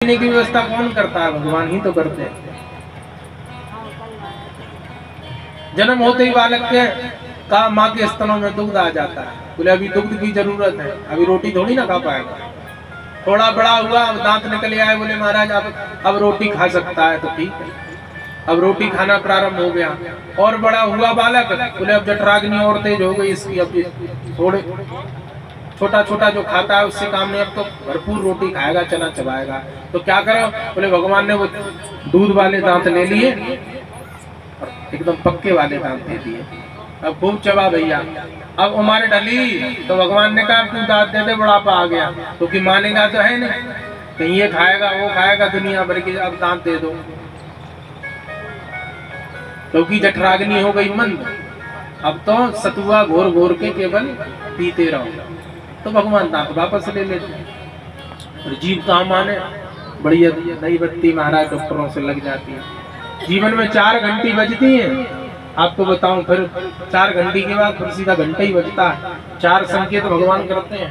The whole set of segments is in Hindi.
पीने की व्यवस्था कौन करता है? भगवान ही तो करते हैं। जन्म होते ही बालक के का माँ के स्तनों में दुग्ध आ जाता है। बोले अभी दुग्ध की जरूरत है, अभी रोटी थोड़ी ना खा पाएगा। थोड़ा बड़ा हुआ, दांत निकल आए, बोले महाराज अब रोटी खा सकता है, तो ठीक है, अब रोटी खाना प्रारंभ हो गया। और बड़ा हुआ बालक, बोले अब जठराग्नि और तेज हो गई इसकी, अब थोड़े छोटा छोटा जो खाता है उससे काम नहीं, अब तो भरपूर रोटी खाएगा, चना चबाएगा। तो क्या करो? बोले भगवान ने वो दूध वाले दांत ले लिए और एकदम पक्के वाले दांत दे दिए। अब खूब चबा भैया। अब उम्र ढली तो भगवान ने कहा तू दांत दे दे, बुढ़ापा आ गया, क्योंकि मानेगा तो है नहीं, कहीं ये खाएगा वो खाएगा दुनिया भर की, अब दांत दे दो, क्योंकि जठराग्नि हो गई मंद। अब तो सतुआ घोर घोर के केवल पीते रहो। तो भगवान दांत वापस ले लेते। और जीव कहाँ माने, बढ़िया नई बत्ती महाराज डॉक्टरों से लग जाती है। जीवन में 4 घंटी बजती हैं, आपको बताऊं, फिर 4 घंटी के बाद फिर सीधा घंटा ही बजता है। 4 संकेत भगवान करते हैं।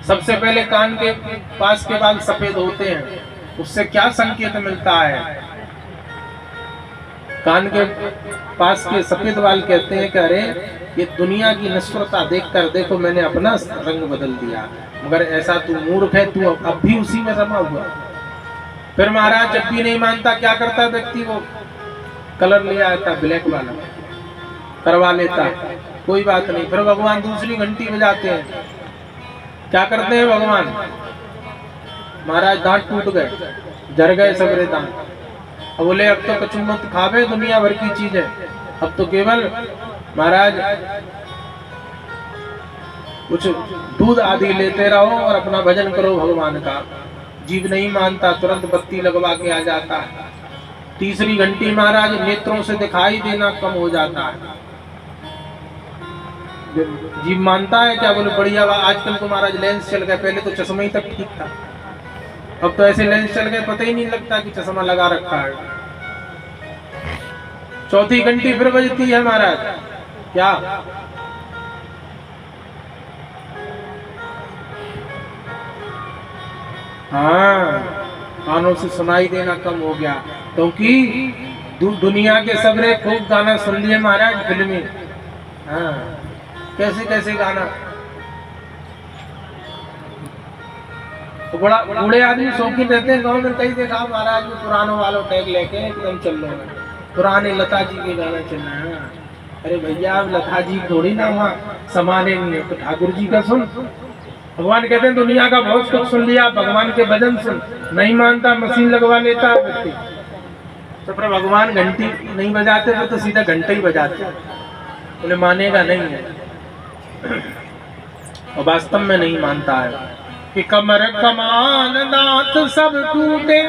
सबसे पहले कान के पास के बाल सफेद होते हैं, उससे क्या संकेत मिलता है? कान के पास के सफेद बाल कहते हैं कि अरे ये दुनिया की नश्वरता देखकर देखो मैंने अपना रंग बदल दिया, मगर ऐसा तू मूर्ख है, तू अब भी उसी में रमा हुआ। फिर महाराज जब भी नहीं मानता क्या करता व्यक्ति, वो कलर ले आता, ब्लैक वाला करवा लेता, कोई बात नहीं। फिर भगवान दूसरी घंटी बजाते हैं। क्या करते हैं भगवान? महाराज दांत टूट गए, जर गए सबरे दांत। अब बोले अब तो कछु मत खावे, दुनिया भर की चीज है, अब तो केवल महाराज कुछ दूध आदि लेते रहो और अपना भजन करो भगवान का। जीव नहीं मानता, तुरंत बत्ती लगवा के आ जाता है। तीसरी घंटी महाराज नेत्रों से दिखाई देना कम हो जाता है। जीव मानता है क्या? बोले बढ़िया, आजकल तो महाराज लेंस चल गए, पहले तो चश्मा ही तक ठीक था, अब तो ऐसे लेंस चल गए पता ही नहीं लगता कि चश्मा लगा रखा है। चौथी घंटी फिर बजती है महाराज, क्या? हाँ, कानों से सुनाई देना कम हो गया, क्योंकि दुनिया के सबरे खूब गाना सुन लिए महाराज फिल्मी। हाँ, कैसे कैसे गाना। तो बड़ा बूढ़े आदमी शौकीन रहते हैं, गाँव में कहीं देखा महाराज पुरानों वालों टैग लेके एकदम चल रहे हैं, पुराने लता जी के गाना चल रहे हैं। अरे भैया अब लता जी थोड़ी ना वहाँ समाने नहीं है, तो ठाकुर जी का सुन। भगवान कहते हैं दुनिया का बहुत कुछ सुन लिया, भगवान के भजन सुन। नहीं मानता, मशीन लगवा लेता व्यक्ति। तो फिर भगवान घंटी नहीं बजाते थे तो सीधा घंटा ही बजाते, बोले मानेगा नहीं है। और वास्तव में नहीं मानता है कि कमर कमान दांत सब टूटे,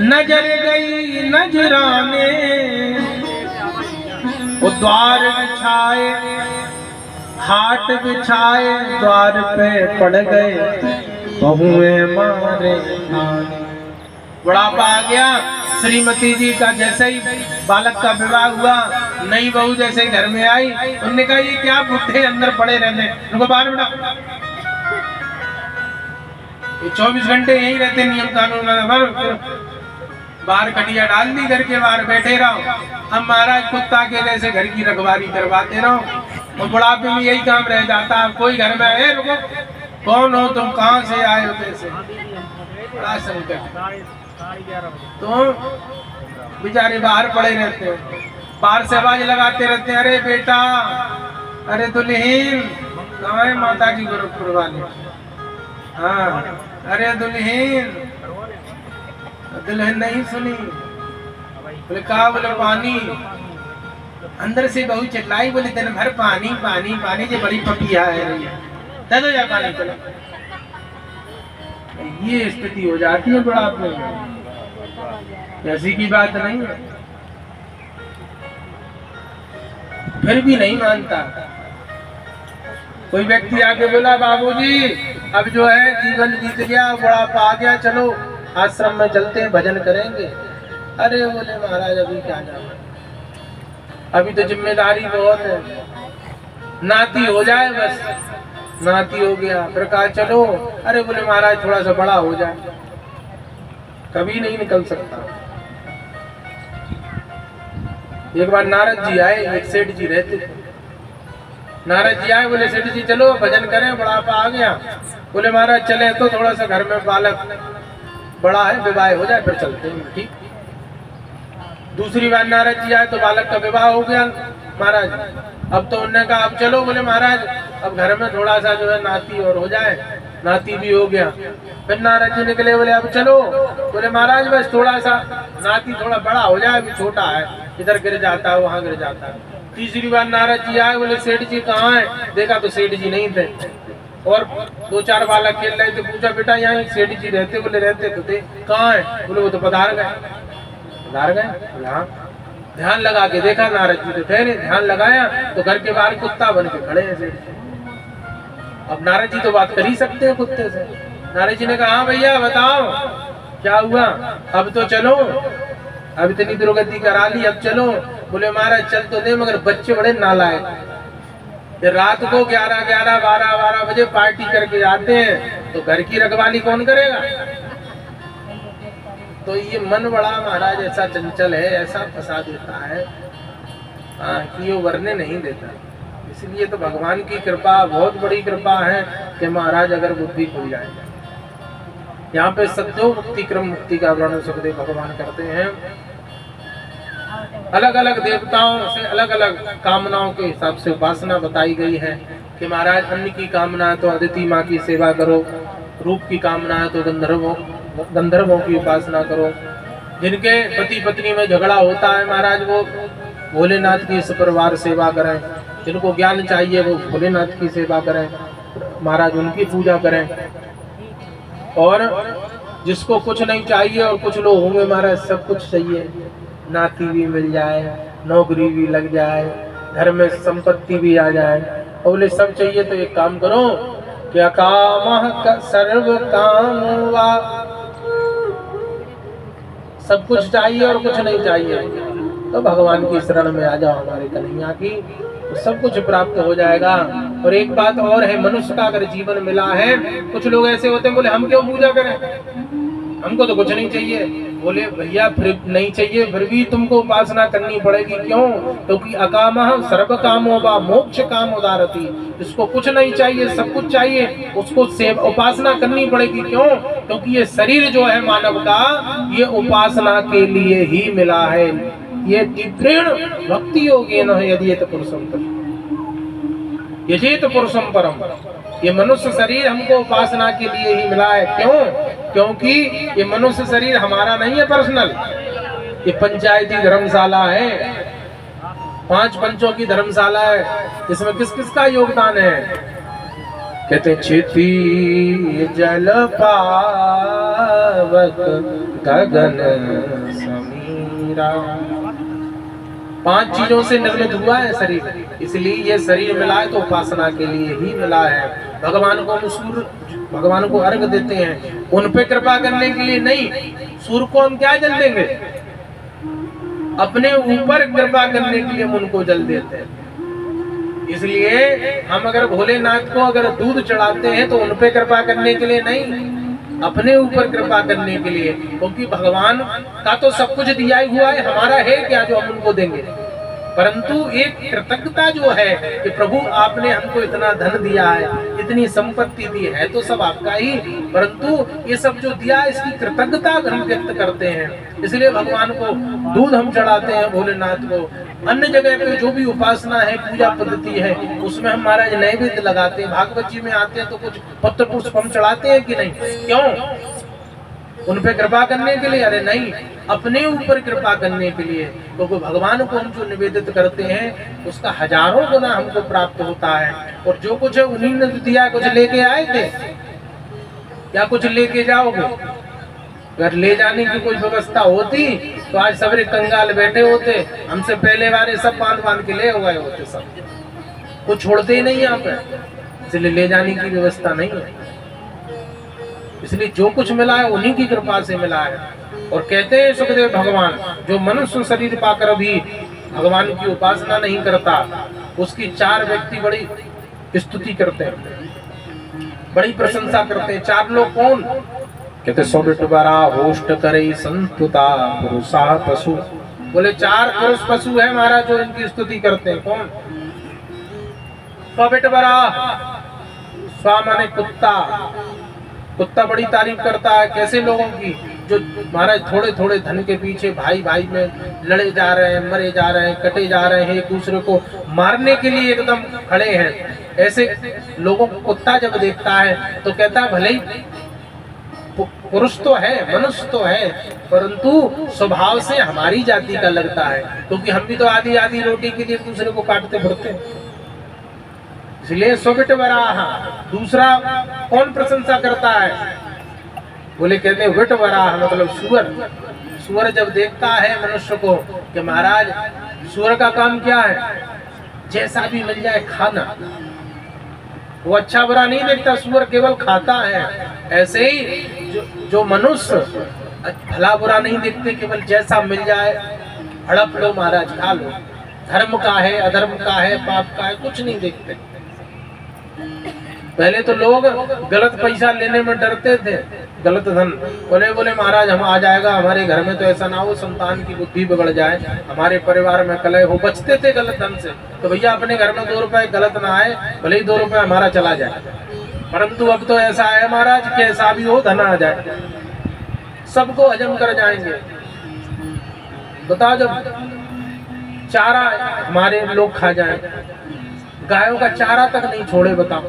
नजर गई नजराने, वो द्वार बिछाए हाट बिछाए, द्वार पे पड़ गए बहुएं मारे। बुढ़ापा आ गया, श्रीमती जी का जैसे ही बालक का विवाह हुआ, नई बहू जैसे ही घर में आई, उन्होंने कहा ये क्या बुढ़े अंदर पड़े रहने, उनको बाहर बिठा। ये 24 घंटे यही रहते नियम कानून में, बाहर खटिया डाल दी, घर के बाहर बैठे रहो। अब महाराज कुत्ता के जैसे घर की रखवाली करवाते रहो, और बुढ़ापे में यही काम रह जाता है। कोई घर में है, रुको कौन हो तुम, कहाँ से आए हो, कैसे, बड़ा संकट। तो बेचारे बाहर पड़े रहते हैं, बाहर से आवाज लगाते रहते हैं, अरे बेटा, अरे दुल्हीन, कहाँ है माता जी गोरखपुर वाले? हाँ, अरे दुल्हीन, दुल्हन नहीं सुनी। बोले कहा? बोले पानी। अंदर से बहू चिल्लाई, बोले दिन भर पानी पानी पानी, जो बड़ी पपिया है, दे दो या पानी चलो। ये स्थिति हो जाती है बुढ़ापे में, ऐसी की बात नहीं है। फिर भी नहीं मानता। कोई व्यक्ति आके बोला बाबूजी अब जो है जीवन बीत गया, बुढ़ापा आ गया, चलो आश्रम में चलते हैं, भजन करेंगे। अरे बोले महाराज अभी क्या जाना, अभी तो जिम्मेदारी बहुत है, नाती हो जाए बस, नाती हो गया, फिर कहा चलो, अरे बोले महाराज थोड़ा सा बड़ा हो जाए, कभी नहीं निकल सकता। एक बार नारद जी आए, एक सेठ जी रहते थे, नारद जी आए, बोले सेठ जी चलो भजन करें, बुढ़ापा आ गया। बोले महाराज चले तो थोड़ा सा घर में बालक बड़ा है, विवाह हो जाए फिर चलते हैं। ठीक। दूसरी बार नारद जी आए तो बालक का विवाह हो गया महाराज। अब तो उन्होंने कहा अब चलो, बोले महाराज अब घर में थोड़ा सा जो है नाती और हो जाए, नाती भी हो गया। फिर नारद जी निकले, बोले अब चलो, बोले महाराज बस थोड़ा सा नाती थोड़ा बड़ा हो जाए, अभी छोटा है, इधर गिर जाता है वहां गिर जाता है। तीसरी बार नारद जी आए, बोले सेठ जी कहाँ है? देखा तो सेठ जी नहीं थे, और दो चार बालक खेल रहे थे। पूछा बेटा यहाँ सेठ जी रहते? बोले रहते तो थे। कहाँ है? बोले वो तो पधार गए। पधार गए? हाँ। ध्यान लगा के देखा, नारद जी तो थे नहीं। ध्यान लगाया तो घर के बाहर कुत्ता बन के खड़े हैं सेठ जी। अब नारद जी तो बात कर ही सकते हैं कुत्ते से। नारद जी ने कहा हाँ भैया बताओ क्या हुआ? अब तो चलो, अब इतनी दुर्गति करा ली, अब चलो। बोले महाराज चल तो दे, मगर बच्चे बड़े नालायक, रात को 11, 12 बजे पार्टी करके आते हैं तो घर की रखवाली कौन करेगा? तो ये मन बड़ा महाराज ऐसा चंचल है, ऐसा फंसा देता है कि वो वरने नहीं देता। इसलिए तो भगवान की कृपा बहुत बड़ी कृपा है कि महाराज अगर बुद्धि खुल जाए। यहाँ पे सत्यो मुक्ति क्रम मुक्ति का वर्णन सुखदेव भगवान करते हैं। अलग अलग देवताओं से अलग अलग कामनाओं के हिसाब से उपासना बताई गई है कि महाराज अन्न की कामना है तो अदिति माँ की सेवा करो, रूप की कामना है तो गंधर्वों की उपासना करो, जिनके पति पत्नी में झगड़ा होता है महाराज वो भोलेनाथ की सपरिवार सेवा करें, जिनको ज्ञान चाहिए वो भोलेनाथ की सेवा करें महाराज, उनकी पूजा करें। और जिसको कुछ नहीं चाहिए, और कुछ लोग होंगे महाराज सब कुछ चाहिए, नाती भी मिल जाए, नौकरी भी लग जाए, घर में संपत्ति भी आ जाए, और बोले सब चाहिए तो एक काम करो क्या काम सर्व काम वा, सब कुछ चाहिए और कुछ नहीं चाहिए तो भगवान की शरण में आ जाओ हमारे कन्हैया की, तो सब कुछ प्राप्त हो जाएगा। और एक बात और है, मनुष्य का अगर जीवन मिला है, कुछ लोग ऐसे होते हैं बोले हम क्यों पूजा करें, हमको तो कुछ नहीं चाहिए। बोले भैया फिर नहीं चाहिए फिर भी तुमको उपासना करनी पड़ेगी। क्यों? क्योंकि अकामः सर्व कामो वा मोक्ष काम उदारति, जिसको कुछ नहीं चाहिए सब कुछ चाहिए उसको उपासना करनी पड़ेगी। क्यों? क्योंकि ये शरीर जो है मानव का ये उपासना के लिए ही मिला है। ये तीव्रेण भक्ति योगेन यजेत पुरुषम परम, ये मनुष्य शरीर हमको उपासना के लिए ही मिला है। क्यों? क्योंकि ये मनुष्य शरीर हमारा नहीं है पर्सनल, ये पंचायती धर्मशाला है, 5 पंचों की धर्मशाला है। इसमें किस किस का योगदान है? कहते क्षिति जल पावक गगन समीरा, 5 चीजों से निर्मित हुआ है शरीर, इसलिए ये शरीर मिला है तो उपासना के लिए ही मिला है। भगवान को हम सूर्य, भगवान को अर्घ देते हैं उन पे कृपा करने के लिए नहीं। सूर्य को हम क्या जल देंगे? अपने ऊपर कृपा करने के लिए हम उनको जल देते हैं। इसलिए हम अगर भोलेनाथ को अगर दूध चढ़ाते हैं तो उन पे कृपा करने के लिए नहीं, अपने ऊपर कृपा करने के लिए, क्योंकि भगवान का तो सब कुछ दिया ही हुआ है, हमारा है क्या जो हम उनको देंगे। परंतु एक कृतज्ञता जो है कि प्रभु आपने हमको इतना धन दिया है, इतनी संपत्ति दी है तो सब आपका ही, परंतु ये सब जो दिया है इसकी कृतज्ञता हम व्यक्त करते हैं। इसलिए भगवान को दूध हम चढ़ाते हैं, भोलेनाथ को। अन्य जगह पे जो भी उपासना है, पूजा पद्धति है, उसमें हम महाराज नैवेद्य लगाते हैं। भागवत जी में आते हैं तो कुछ पत्र पुष्प हम चढ़ाते हैं कि नहीं? क्यों? उन पे कृपा करने के लिए? अरे नहीं, अपने ऊपर कृपा करने के लिए। क्योंकि भगवान को हम जो निवेदित करते हैं उसका हजारों गुना हमको प्राप्त होता है। और जो कुछ है उन्हीं ने दिया। कुछ लेके आए थे या कुछ लेके जाओगे? अगर ले जाने की कोई व्यवस्था होती तो आज सबरे कंगाल बैठे होते, हमसे पहले वाले सब बांध के ले हुए होते, सब कुछ छोड़ते ही नहीं यहाँ पे। इसलिए ले जाने की व्यवस्था नहीं है। इसलिए जो कुछ मिला है उन्हीं की कृपा से मिला है। और कहते हैं सुखदेव भगवान, जो मनुष्य शरीर पाकर भी भगवान की उपासना नहीं करता उसकी 4 व्यक्ति बड़ी स्तुति करते हैं। बड़ी प्रशंसा करते हैं। 4 लोग कौन? कहते सो बिटबरा होस्ट करे संतुता पुरुषा पशु। बोले 4 पुरुष पशु है महाराज जो इनकी स्तुति करते हैं। कौन? सो बिटबरा, स्वा माने कुत्ता, कुत्ता बड़ी तारीफ करता है कैसे लोगों की, जो महाराज थोड़े थोड़े धन के पीछे भाई भाई में लड़े जा रहे हैं, मरे जा रहे हैं, कटे जा रहे हैं, एक दूसरे को मारने के लिए एकदम खड़े हैं। ऐसे लोगों को कुत्ता जब देखता है तो कहता है भले ही पुरुष तो है, मनुष्य तो है, परंतु स्वभाव से हमारी जाति का लगता है, क्योंकि हम भी तो आधी आधी रोटी के लिए दूसरे को काटते फिरते हैं। इसलिए सोबिट वराह। दूसरा कौन प्रशंसा करता है? बोले कहते हैं विट वराह मतलब सुअर। सुअर जब देखता है मनुष्य को कि महाराज सुअर का काम क्या है, जैसा भी मिल जाए खाना, वो अच्छा बुरा नहीं देखता, सुअर केवल खाता है। ऐसे ही जो मनुष्य भला बुरा नहीं देखते, केवल जैसा मिल जाए हड़प लो महाराज, खा लो। धर्म का है, अधर्म का है, पाप का है, कुछ नहीं देखते। पहले तो लोग गलत पैसा लेने में डरते थे, गलत धन। बोले महाराज हम आ जाएगा, हमारे घर में तो ऐसा ना हो संतान की बुद्धि बिगड़ जाए, हमारे परिवार में कलह हो। बचते थे गलत धन से, तो भैया अपने घर में 2 रुपए गलत ना आए, भले ही 2 रुपए हमारा चला जाए। परंतु अब तो ऐसा है महाराज कि ऐसा भी हो धन आ जाए, सबको हजम कर जाएंगे। बताओ जब चारा हमारे लोग खा जाए, गायों का चारा तक नहीं छोड़े, बताओ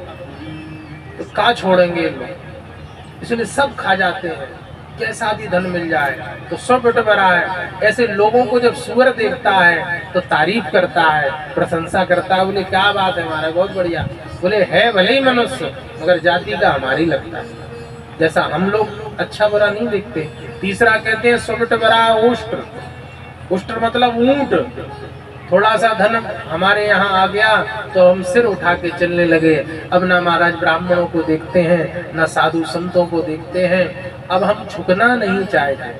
तो क्या छोड़ेंगे लोग। इसलिए सब खा जाते हैं, कैसा भी धन मिल जाए तो सब बटबरा है। ऐसे लोगों को जब सुअर देखता है तो तारीफ करता है, प्रशंसा करता है। बोले क्या बात है हमारा, बहुत बढ़िया। बोले है भले ही मनुष्य मगर जाति का हमारी लगता है, जैसा हम लोग अच्छा बुरा नहीं देखते। तीसरा कहते हैं सब बटबरा उष्ट्र। उष्ट्र मतलब ऊंट। थोड़ा सा धन हमारे यहाँ आ गया तो हम सिर उठा के चलने लगे। अब ना महाराज ब्राह्मणों को देखते हैं, ना साधु संतों को देखते हैं। अब हम झुकना नहीं चाहते,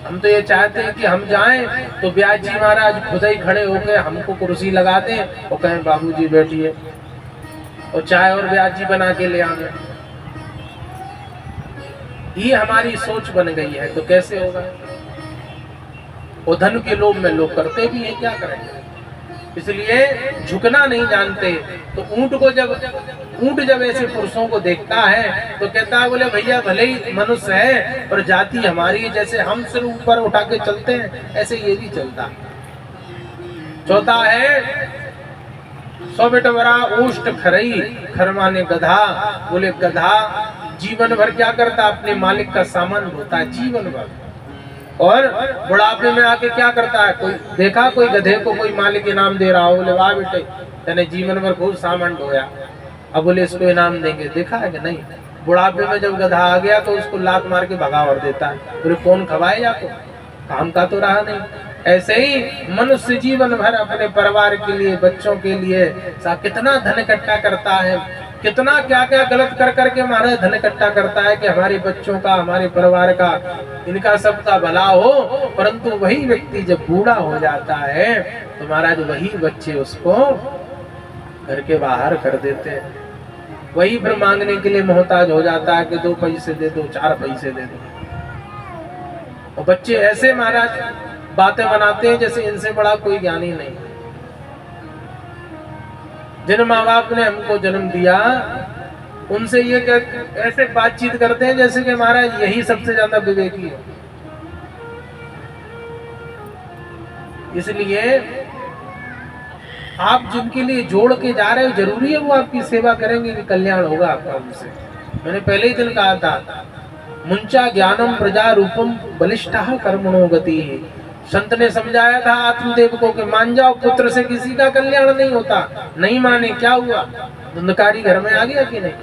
हम तो ये चाहते हैं कि हम जाएं तो ब्याज जी महाराज खुद ही खड़े होकर हमको कुर्सी लगा दें और कहें बाबूजी बैठिए, और चाय और ब्याज जी बना के ले आए। ये हमारी सोच बन गई है, तो कैसे होगा। और धन के लोभ में लोग करते भी हैं, क्या करेंगे। इसलिए झुकना नहीं जानते। तो ऊंट जब ऐसे पुरुषों को देखता है तो कहता है बोले भैया भले ही मनुष्य है पर जाति हमारी, जैसे हम सिर ऊपर उठा के चलते हैं ऐसे ये भी चलता। चौथा है सौ बेटवरा ऊष्ट खरई। खर माने गधा। बोले गधा जीवन भर क्या करता, अपने मालिक का सामान ढोता है जीवन भर, और बुढ़ापे में आके क्या करता है। कोई देखा कोई गधे को कोई मालिक इनाम दे रहा हो, बोले वाह बेटे तने जीवन भर खूब सामान ढोया, अब बोले इसको इनाम देंगे, देखा है कि नहीं। बुढ़ापे में जब गधा आ गया तो उसको लात मार के भगा और देता है, बोले कौन खवाए आपको, काम का तो रहा नहीं। ऐसे ही मनुष्य जीवन भर अपने परिवार के लिए, बच्चों के लिए कितना धन इकट्ठा करता है, कितना क्या क्या गलत कर करके महाराज धन इकट्ठा करता है कि हमारे बच्चों का, हमारे परिवार का, इनका सबका भला हो। परंतु वही व्यक्ति जब बूढ़ा हो जाता है तो महाराज वही बच्चे उसको घर के बाहर कर देते हैं। वही फिर मांगने के लिए मोहताज हो जाता है कि 2 पैसे दे दो, 4 पैसे दे दो। और बच्चे ऐसे महाराज बातें बनाते हैं जैसे इनसे बड़ा कोई ज्ञानी नहीं। जिन माँ बाप ने हमको जन्म दिया उनसे ये ऐसे बातचीत करते हैं जैसे कि महाराज यही सबसे ज्यादा विवेकी है। इसलिए आप जिनके लिए जोड़ के जा रहे हो जरूरी है वो आपकी सेवा करेंगे कि कल्याण होगा आपका उनसे। मैंने पहले ही दिन कहा था मुंचा ज्ञानम प्रजा रूपम बलिष्ठा कर्मणो गति। संत ने समझाया था आत्मदेव को कि मान जाओ पुत्र से किसी का कल्याण नहीं होता। नहीं माने क्या हुआ, धुंधकारी घर में आ गया कि नहीं।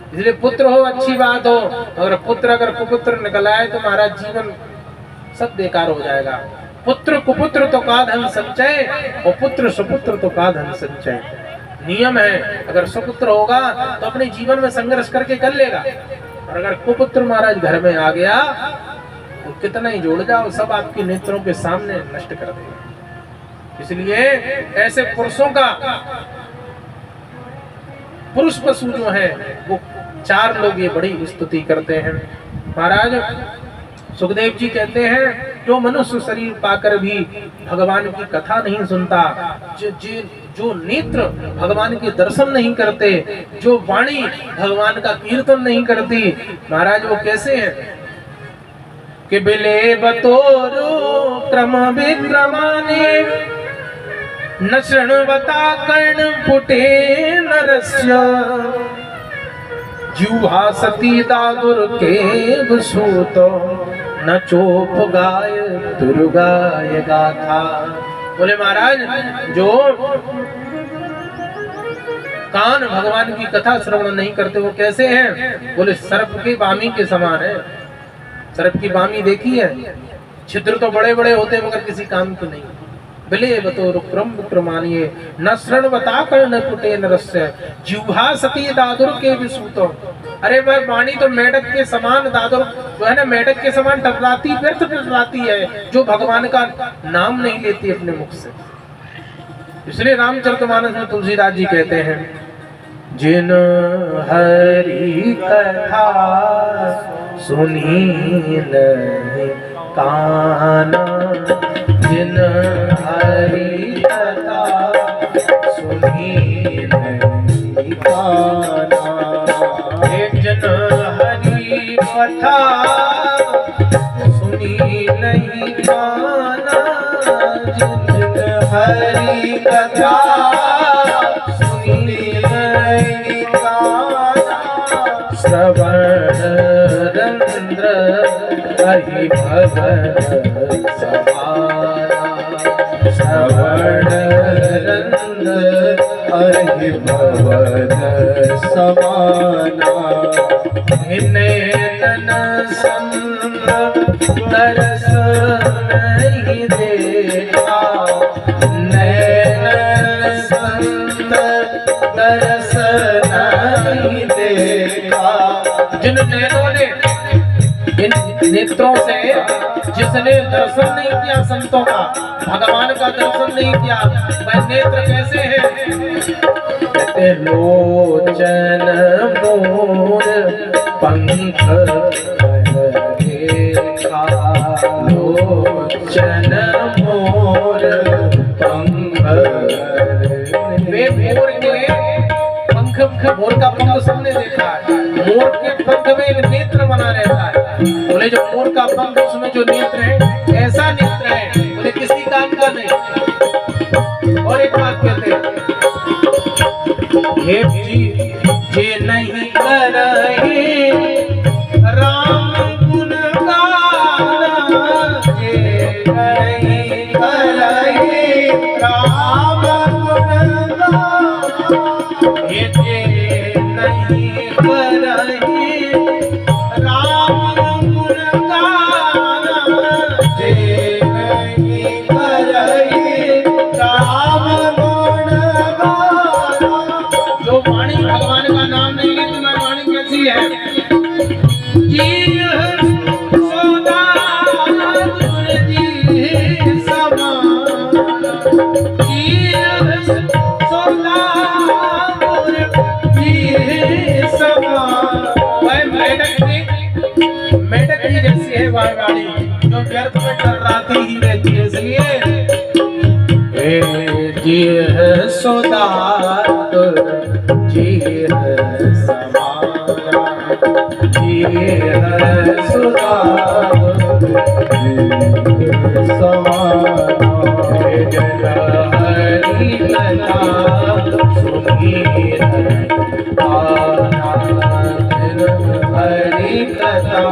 इसलिए पुत्र हो अच्छी बात हो, अगर पुत्र अगर कुपुत्र निकल आए तो महाराज जीवन सब बेकार हो जाएगा। पुत्र कुपुत्र तो का धन संचय और पुत्र सुपुत्र तो का धन संचय। नियम है, अगर सुपुत्र होगा तो अपने जीवन में संघर्ष करके कर लेगा, और अगर कुपुत्र महाराज घर में आ गया तो कितना ही जोड़ जाओ सब आपके नेत्रों के सामने नष्ट कर देगा। इसलिए ऐसे पुरुषों का, पुरुष पशु जो है वो चार लोग ये बड़ी स्तुति करते हैं। महाराज सुखदेव जी कहते हैं जो मनुष्य शरीर पाकर भी भगवान की कथा नहीं सुनता, जो नेत्र भगवान के दर्शन नहीं करते, जो वाणी भगवान का कीर्तन नहीं करती, महाराज वो कैसे हैं कि बिले बतोरो क्रम विक्रमाने न शृण्वता कर्ण पुटे नरस्य जुहा सती दादुर के बसूतो न चोप गाय दुर्गाय गाथा। बोले महाराज जो कान भगवान की कथा श्रवण नहीं करते वो कैसे हैं? बोले सर्प के वामी के समान है। सर्प की वामी देखी है, छिद्र तो बड़े बड़े होते मगर किसी काम के नहीं। बिले बतोर क्रम विक्रमानिये न शृण्वता कर्ण पुटे नरस्य जिह्वा सती दादुर के विसूतो। अरे वह वाणी तो मेढक के समान, दादुर जो है ना मेढक के समान टकराती व्यर्थ टकराती है, जो भगवान का नाम नहीं लेती अपने मुख से। इसलिए रामचरितमानस में तुलसीदास जी कहते हैं जिन हरि कथा सुनी नहीं काना, जिन हरि कथा सुनी नहीं काना, जिन हरि कथा सुनी नहीं काना, जिन हरि कथा सुनी नहीं काना, श्रवण रंद्र हरि भवन समाना, श्रवण रंद्र हरि भवन समाना, नैनन संग तरस नहीं देखा, नैनन संग तरस नहीं देखा। जिन नैनों ने, इन नेत्रों से जिसने दर्शन नहीं किया संतों का, भगवान का दर्शन नहीं किया, वह नेत्र कैसे है? कहते लोचन मोर पंख देखा, लोचन मोर पंख। वे मोर के पंख, मोर का पंख सबने देखा है, मोर के पंख में एक नेत्र बना रहता है। बोले जो मोर का पंख उसमें जो नेत्र है ऐसा नेत्र है, बोले किसी काम का नहीं। और एक बात कहते हैं हे जी जे नहीं करहे राम गुण गाना, जे नहीं करहे राम गुण गाना, हे जे नहीं करहे राम गुण गाना, जे नहीं करहे राम गुण गाना। जो वाणी भगवान का नाम नहीं लेती वह वाणी कैसी है? जी सोदा जी समान, जी सोदा जी समान। वह मेढक की जैसी है वह वाणी, जो व्यर्थ में टकराती ही रहती है। इसलिए जी है सोदात जी है समाना, जी है सोदात जी है समाना, जन हरि कथा सुनी नहीं काना, जन हरि कथा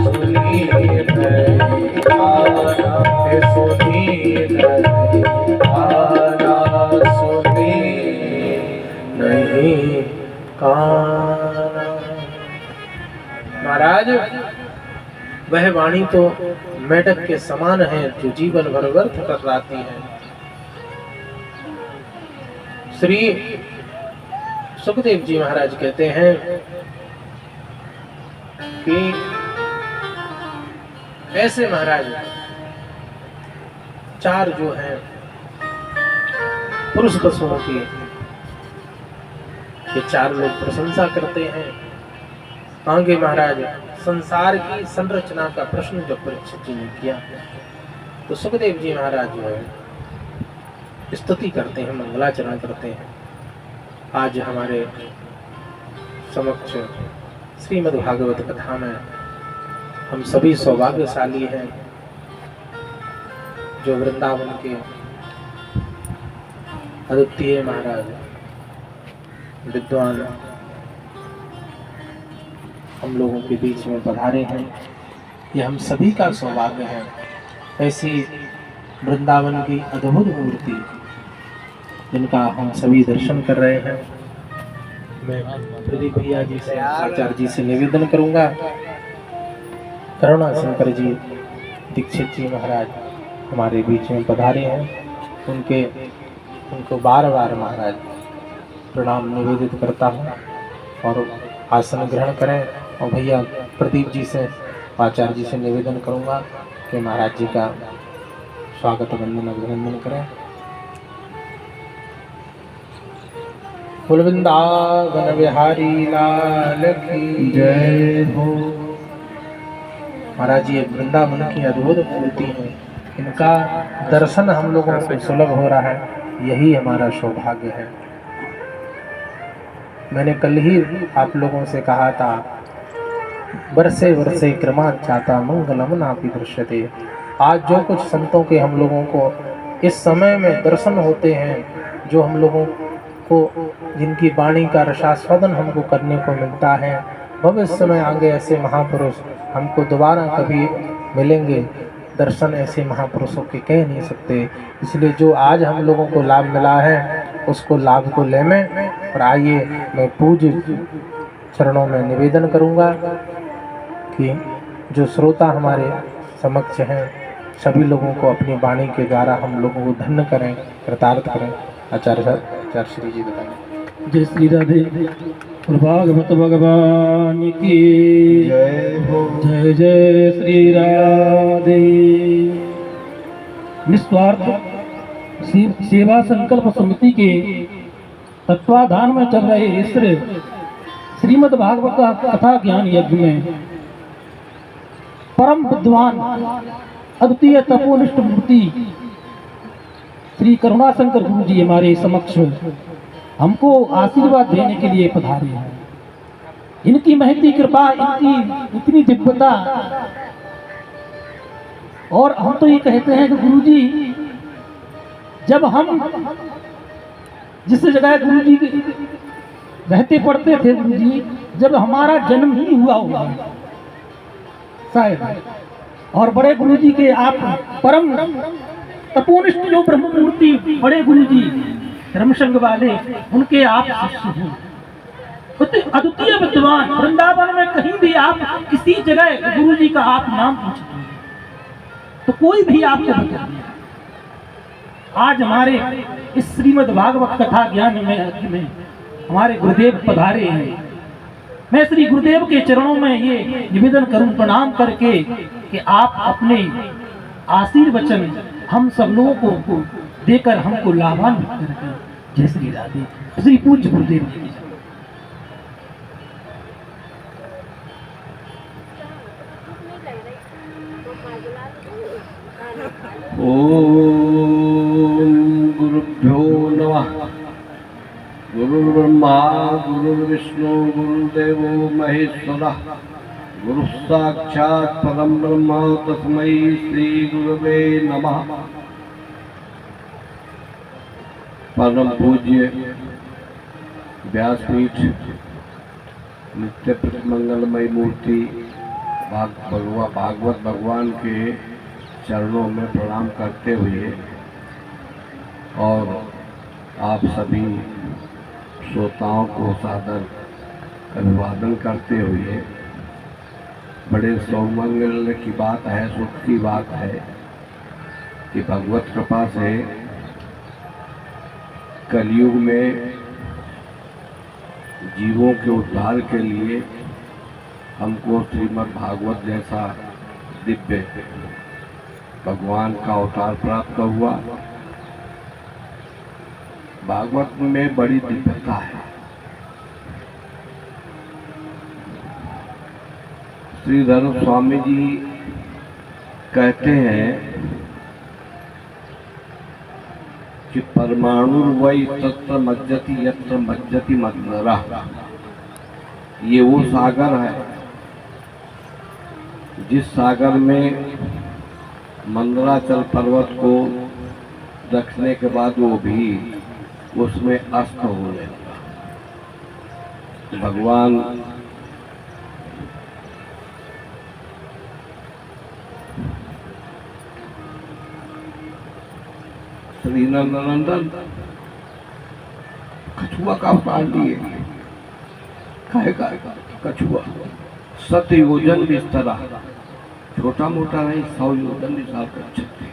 सुनी नहीं काना, सुनी नहीं काना, सुनी नहीं काना। महाराज वह वाणी तो मेढक के समान है जो जीवन भर व्यर्थ टकराती है। श्री सुखदेव जी महाराज कहते हैं कि ऐसे महाराज चार जो हैं पुरुष पशुओं की, ये चार लोग प्रशंसा करते हैं आगे महाराज संसार की संरचना का प्रश्न जब परीक्षित जी ने किया तो सुखदेव जी महाराज जो है स्तुति करते हैं, मंगलाचरण करते हैं। आज हमारे समक्ष श्रीमद् भागवत कथा में हम सभी सौभाग्यशाली हैं जो वृंदावन के अद्वितीय महाराज विद्वान हम लोगों के बीच में पधारे हैं। ये हम सभी का सौभाग्य है। ऐसी वृंदावन की अद्भुत मूर्ति जिनका हम सभी दर्शन कर रहे हैं। मैं प्रदीप भैया जी से, आचार्य जी से निवेदन करूंगा, करुणा शंकर जी दीक्षित जी महाराज हमारे बीच में पधारे हैं, उनको बार बार महाराज प्रणाम निवेदित करता हूँ और आसन ग्रहण करें। और भैया प्रदीप जी से, आचार्य जी से निवेदन करूँगा कि महाराज जी का स्वागत वंदन अभिनंदन करें। वृंदावन बिहारी लाल की जय हो। महाराज ये वृंदावन की अद्भुत मूर्ति है, इनका दर्शन हम लोगों को सुलभ हो रहा है, यही हमारा सौभाग्य है। मैंने कल ही आप लोगों से कहा था, वर्षे वर्षे क्रमा चाहता मंगलम नापि दृश्यते। आज जो कुछ संतों के हम लोगों को इस समय में दर्शन होते हैं, जो हम लोगों को जिनकी वाणी का रसास्वादन हमको करने को मिलता है, भविष्य में आगे ऐसे महापुरुष हमको दोबारा कभी मिलेंगे। दर्शन ऐसे महापुरुषों के कह नहीं सकते। इसलिए जो आज हम लोगों को लाभ मिला है उसको लाभ को ले में। और आइए मैं पूज्य चरणों में निवेदन करूंगा कि जो श्रोता हमारे समक्ष हैं सभी लोगों को अपनी वाणी के द्वारा हम लोगों को धन्य करें, कृतार्थ करें। आचार्य साहब, आचार्य श्री जी बताएं। जय श्री राधे। भागवत भगवान की जय हो। जय जय श्री राधे। निस्वार्थ सेवा संकल्प समिति के तत्वाधान में चल रहे इस श्रीमद् भागवत कथा ज्ञान यज्ञ में परम विद्वान अद्वितीय तपोनिष्ठ मूर्ति श्री करुणा शंकर गुरु जी हमारे समक्ष हमको आशीर्वाद देने के लिए पधारे हैं। इनकी महती कृपा, इनकी इतनी दिव्यता, और हम तो ये कहते हैं कि गुरु जी जब हम जिस जगह गुरु जी रहते पढ़ते थे, गुरु जी जब हमारा जन्म ही हुआ होगा शायद, और बड़े गुरु जी के आप परम तपोनिष्ठ जो ब्रह्म मूर्ति बड़े गुरु जी धर्मसंघ वाले, उनके आप शिष्य हैं, अद्वितीय विद्वान। वृंदावन में कहीं भी आप किसी जगह गुरु जी का आप नाम पूछते तो कोई भी आपको बता दिया। आज हमारे इस श्रीमद् भागवत कथा ज्ञान में हमारे गुरुदेव पधारे हैं। मैं श्री गुरुदेव के चरणों में ये निवेदन करूं, प्रणाम करके कि आप अपने आशीर्वचन हम सब लोगों को देकर हमको लाभान्वित करें। जय श्री राधे। श्री पूज्य गुरुदेव जी की ओम गुरुभ्यो नमः। गुरुर्ब्रह्मा गुरुर्विष्णु गुरुदेवो महेश्वरः। गुरु साक्षात् परम ब्रह्म तस्मै श्री गुरुवे नमः। परम पूज्य व्यासपीठ नित्य मंगलमय मूर्ति भागवत भगवान के चरणों में प्रणाम करते हुए और आप सभी श्रोताओं को सादर अभिवादन करते हुए, बड़े सौमंगल की बात है, सुख की बात है कि भगवत कृपा से कलयुग में जीवों के उद्धार के लिए हमको श्रीमद् भागवत जैसा दिव्य भगवान का अवतार प्राप्त हुआ। भागवत में बड़ी दिव्यता है। श्रीधर स्वामी जी कहते हैं कि परमाणु वही तत्र मज्जति यत्र मज्जति मग्नरा, ये वो सागर है जिस सागर में मंदराचल पर्वत को रखने के बाद वो भी उसमें अस्त होने लगा। भगवान श्री नंदन कछुआ का अवतार लिए, खाएगा कछुआ 7 योजन बिस्तरा, छोटा मोटा नहीं 100 योजन विशाल कर सकते।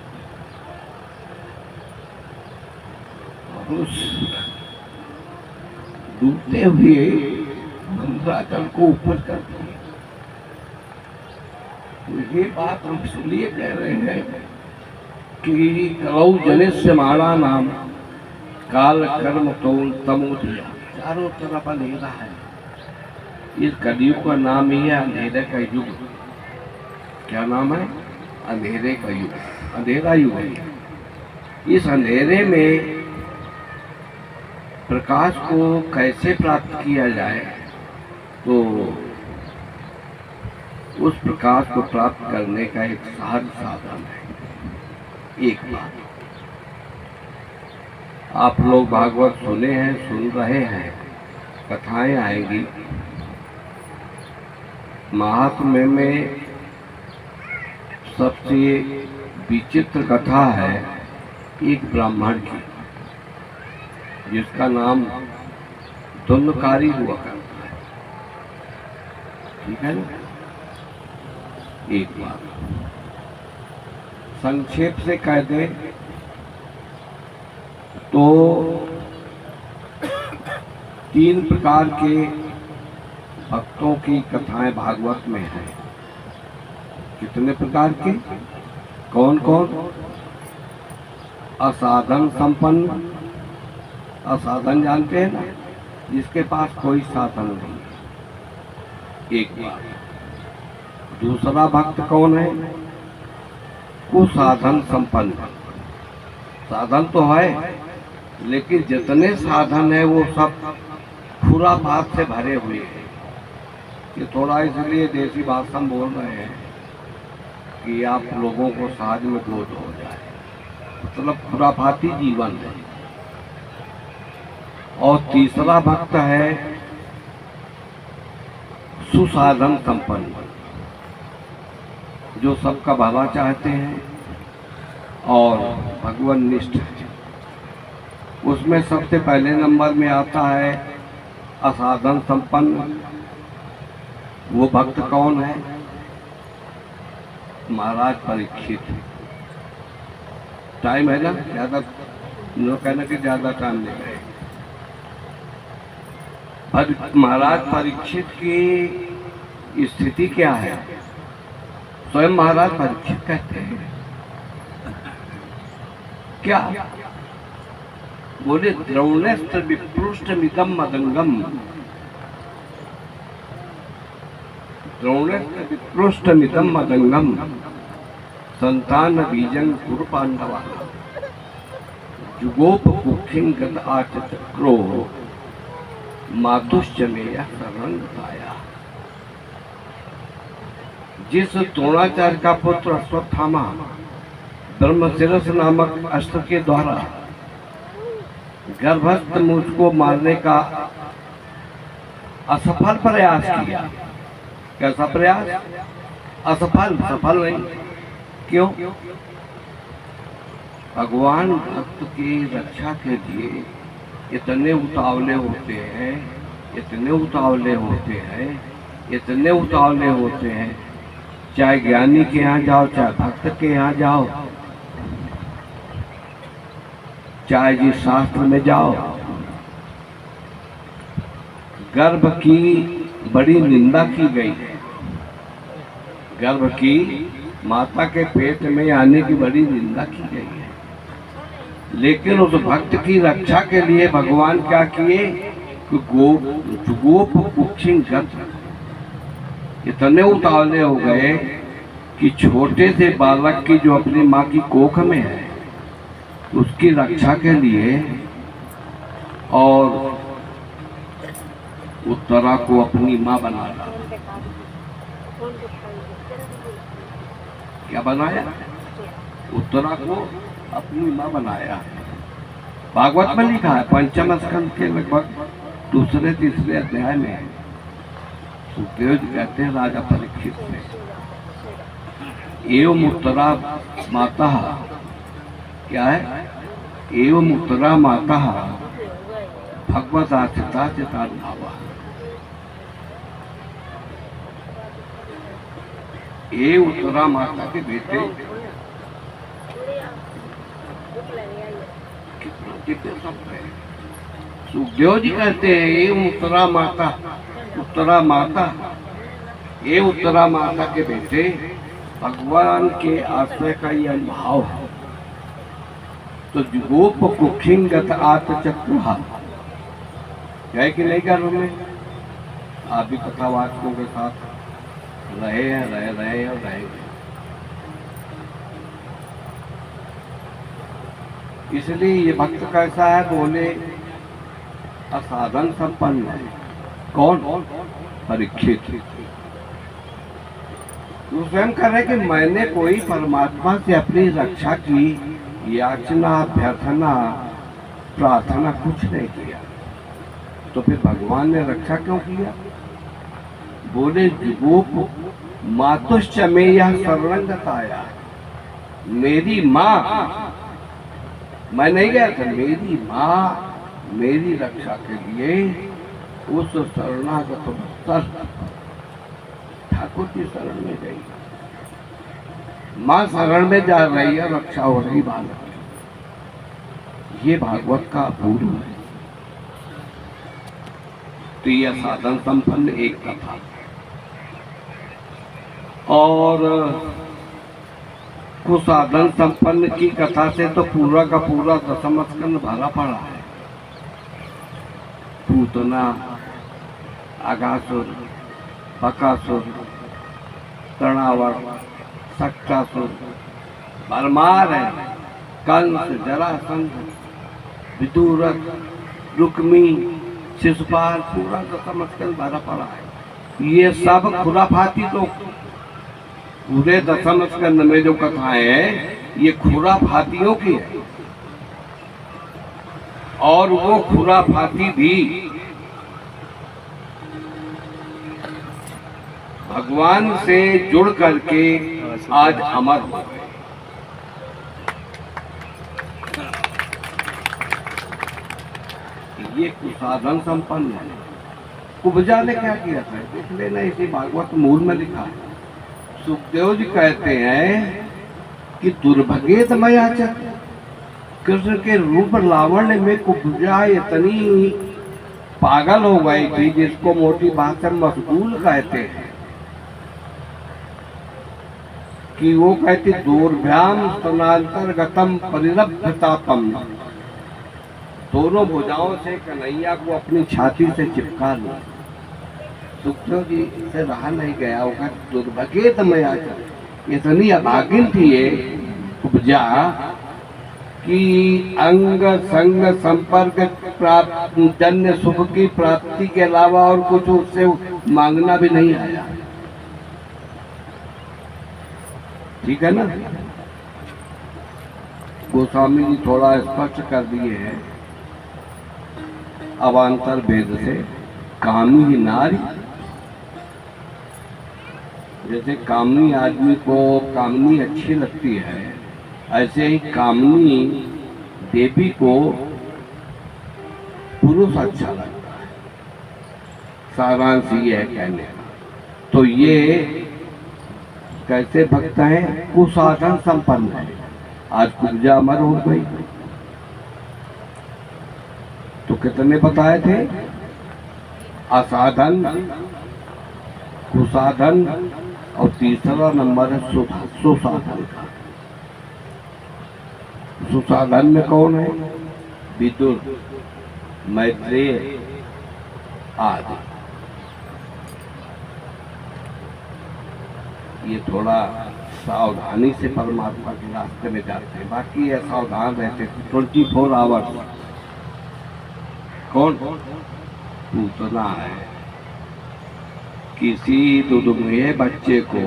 उस डूबते हुए मंदराचल को ऊपर कर दिए। तो ये बात हम इसलिए कह रहे हैं कि कलौ जनिष्य माड़ा नाम काल कर्म तमोदिया, चारों तरफ अंधेरा है। इस कलयुग का नाम ही है अंधेरे का युग। क्या नाम है? अंधेरे का युग, अंधेरा युग है। इस अंधेरे में प्रकाश को कैसे प्राप्त किया जाए, तो उस प्रकाश को प्राप्त करने का एक सहज साधन है। एक बात, आप लोग भागवत सुने हैं, सुन रहे हैं, कथाएं आएंगी। महात्म्य में सबसे विचित्र कथा है एक ब्राह्मण की, जिसका नाम दुन्नकारी हुआ करता है। ठीक है ना? एक बात संक्षेप से कह दें तो 3 प्रकार के भक्तों की कथाएं भागवत में हैं। कितने प्रकार के? कौन कौन? असाधन संपन्न, असाधन जानते हैं ना, जिसके पास कोई साधन नहीं। एक बात। दूसरा भक्त कौन है? कुसाधन संपन्न। साधन तो है, लेकिन जितने साधन है वो सब खुरापात से भरे हुए हैं। ये थोड़ा इसलिए देसी भाषा में बोल रहे हैं कि आप लोगों को साज में गोद हो जाए, मतलब खुरापाती जीवन है। और तीसरा भक्त है सुसाधन संपन्न, जो सबका भला चाहते हैं और भगवान निष्ठ है। उसमें सबसे पहले नंबर में आता है असाधन संपन्न। वो भक्त कौन है? महाराज परीक्षित। टाइम है ना, ज्यादा नो कहना कि ज्यादा टाइम नहीं है। महाराज परीक्षित की स्थिति क्या है? स्वयं महाराज परीक्षित कहते हैं क्या? बोले द्रोणस्त्र विपृष्ट मिदम मदंगम, द्रोणस्त्र विपृष्ट मिदम मदंगम संतान बीजं कुरु पांडवा जुगोप कुक्षिं गत आचक्रो मातुश्च मेया शरण पाया। जिस द्रोणाचार्य का पुत्र अश्वत्थामा ब्रह्मशिरस नामक अस्त्र के द्वारा गर्भस्थ मुझको मारने का असफल प्रयास किया। कैसा प्रयास? असफल, सफल नहीं। क्यों? भगवान भक्त की रक्षा के लिए इतने उतावले होते हैं, इतने उतावले होते हैं, इतने उतावले होते हैं। चाहे ज्ञानी के यहाँ जाओ, चाहे भक्त के यहाँ जाओ, चाहे जिस शास्त्र में जाओ, गर्भ की बड़ी निंदा की गई है। गर्भ की, माता के पेट में आने की बड़ी निंदा की गई है। लेकिन उस भक्त की रक्षा के लिए भगवान क्या किए कि गोप कुक्षिं गत, इतने उतावले हो गए कि छोटे से बालक की जो अपनी माँ की कोख में है उसकी रक्षा के लिए और उत्तरा को अपनी माँ बना डाला। क्या बनाया? उत्तरा को अपनी माँ बनाया। भागवत में लिखा है पंचम स्कंद के लगभग दूसरे तीसरे अध्याय में सुखदेव जी कहते हैं राजा परीक्षित से, एवं उत्तरा माता, क्या है? एवं उत्तरा माता भगवत आस्था से भावा। ये उत्तरा माता के बेटे कितना दिव्य शब्द है। सुखदेव जी कहते हैं ये उत्तरा माता, उत्तरा माता, ये उत्तरा माता के बेटे भगवान के आश्रय का यह भाव है। तो गोप कुखिंगत आत्मचक्रुहा है कि नहीं कर में आप भी कथावाचकों के साथ रहे हैं, रहे और रहेंगे। इसलिए ये भक्त कैसा है? बोले असाधन संपन्न है। कौन? परीक्षित। वो स्वयं कह रहे कि मैंने कोई परमात्मा से अपनी रक्षा की याचना, अभ्यर्थना, प्रार्थना कुछ नहीं किया, तो फिर भगवान ने रक्षा क्यों किया? बोले गोप मातुश्च में यह सर्वंगत आया। मेरी माँ, मैं नहीं गया था, मेरी माँ मेरी रक्षा के लिए उस शरणागत ठाकुर की शरण में गई। माँ शरण में जा रही है, रक्षा हो रही बालक। ये भागवत का अपूर्व है। तो यह साधन संपन्न एक कथा। और कुसाधन संपन्न की कथा से तो पूरा का पूरा दशम स्कंद भरा पड़ा है। पूतना, अगासुर, बकासुर, तृणावर, सक्कासुर, भरमार है, कंस, जरासंध, विदुरथ, रुक्मी, शिशुपाल, पूरा दशम स्कंद भरा पड़ा है। ये सब खुराफाती तो पूरे दशम स्कंद में जो कथाएं हैं ये खुराफातियों की है। और वो खुराफाती भी भगवान से जुड़ करके आज अमर हो गए। ये कुसाधन संपन्न है। कुब्जा ने क्या किया था देख लेना, इसी भागवत मूल में लिखा है। सुखदेव जी कहते हैं कि दुर्भगेत मयाचक, कृष्ण के रूप लावण्य में कुब्जा इतनी पागल हो गई थी, जिसको मोटी भाषा में मशगूल कहते हैं, कि वो कहती दूरभ्याम स्तनांतर्गतम परिरभ्यतापम, दोनों भुजाओं से कन्हैया को अपनी छाती से चिपका लो। सुखदेव जी से रहा नहीं गया, वो दुर्भगेत मयाचक, इतनी अभागिन थी ये कुब्जा कि अंग संग संपर्क प्राप्त जन्य सुख की प्राप्ति के अलावा और कुछ उससे मांगना भी नहीं आया। ठीक है ना? गोस्वामी जी थोड़ा स्पष्ट कर दिए हैं अवान्तर भेद से। कामी ही नारी, जैसे कामनी आदमी को कामनी अच्छी लगती है, ऐसे ही कामनी देवी को पुरुष अच्छा लगता है। सारांश ये है कहने का। तो ये कैसे भक्त है? कुसाधन संपन्न है। आज कुब्जा अमर हो गई। तो कितने बताए थे? असाधन, कुसाधन और तीसरा नंबर है सुसाधन का। सुसाधन में कौन है? विदुर, मैत्रेय आदि। ये थोड़ा सावधानी से परमात्मा के रास्ते में जाते हैं, बाकी ये सावधान रहते थे 24 आवर्स। कौन पूछना है किसी दुधुमुहे बच्चे को,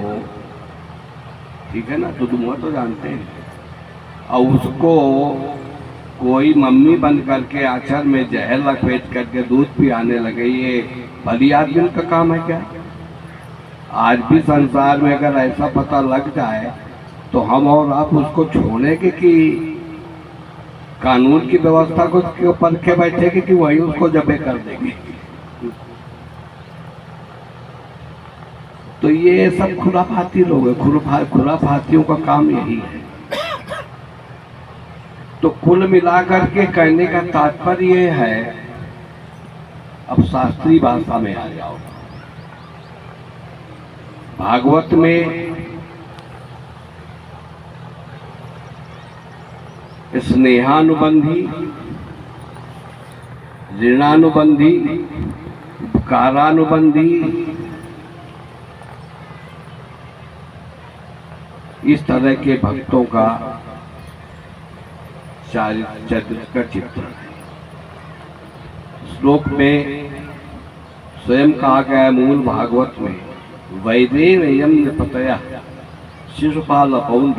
ठीक है ना, दुधुमुहा तो जानते हैं, और उसको कोई मम्मी बन करके आचर में जहर लपेट करके दूध पियाने लगे, ये भली आदमी का काम है क्या? आज भी संसार में अगर ऐसा पता लग जाए तो हम और आप उसको छोड़ेंगे कि कानून की व्यवस्था को क्यों परखे बैठेगी कि वही उसको जबे कर देंगे? तो ये सब खुराफाती लोग हैं, खुराफातियों का काम यही है। तो कुल मिलाकर के कहने का तात्पर्य ये है, अब शास्त्रीय भाषा में आ जाओ। भागवत में स्नेहानुबंधी, ऋणानुबंधी, उपकारानुबंधी, इस तरह के भक्तों का चरित्र का चित्र है। श्लोक में स्वयं कहा गया है मूल भागवत में, वैदेयम निपतया शिशुपाल पौंड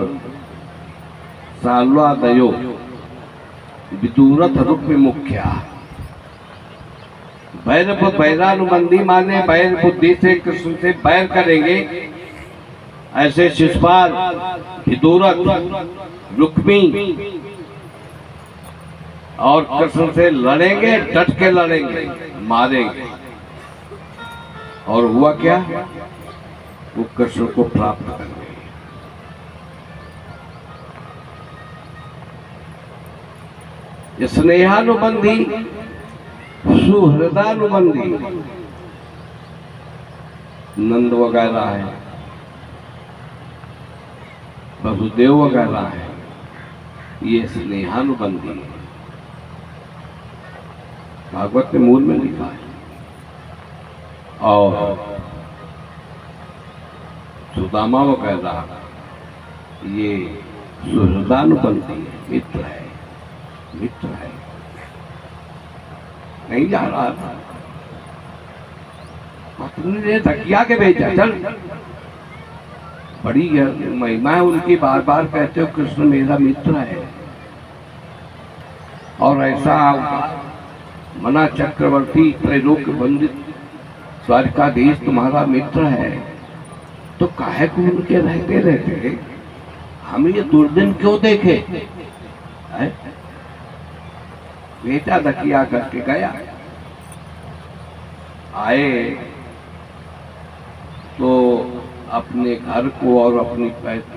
साल्वादयो विदूरथ रूप में मुख्या। बैर बैरानुबंधी माने बैर बुद्धि से कृष्ण से बैर करेंगे, ऐसे शिशुपाल, विदूरथ, रुक्मी और कृष्ण से लड़ेंगे, डट के लड़ेंगे, मारेंगे। और हुआ क्या? वो कृष्ण को प्राप्त कर गए। स्नेहानुबंधी, सुहृदानुबंधी, नंद वगैरह है, वसुदेव वगैरह है, ये स्नेहानुबंधी है। भागवत के मूल में लिखा है। और सुदामा वगैरह ये सुहृदानुबंधी है, मित्र है, मित्र है। नहीं जा रहा था, पत्नी ने धकिया के भेजा, चल। बड़ी महिमा है उनकी, बार बार कहते हो कृष्ण मेरा मित्र है। और ऐसा मना चक्रवर्ती त्रैलोक वंदित द्वारकाधीश तुम्हारा मित्र है, तो काहे को उनके रहते रहते हम ये दुर्दिन क्यों देखे? बेटा धकिया करके गया, आए तो अपने घर को और अपनी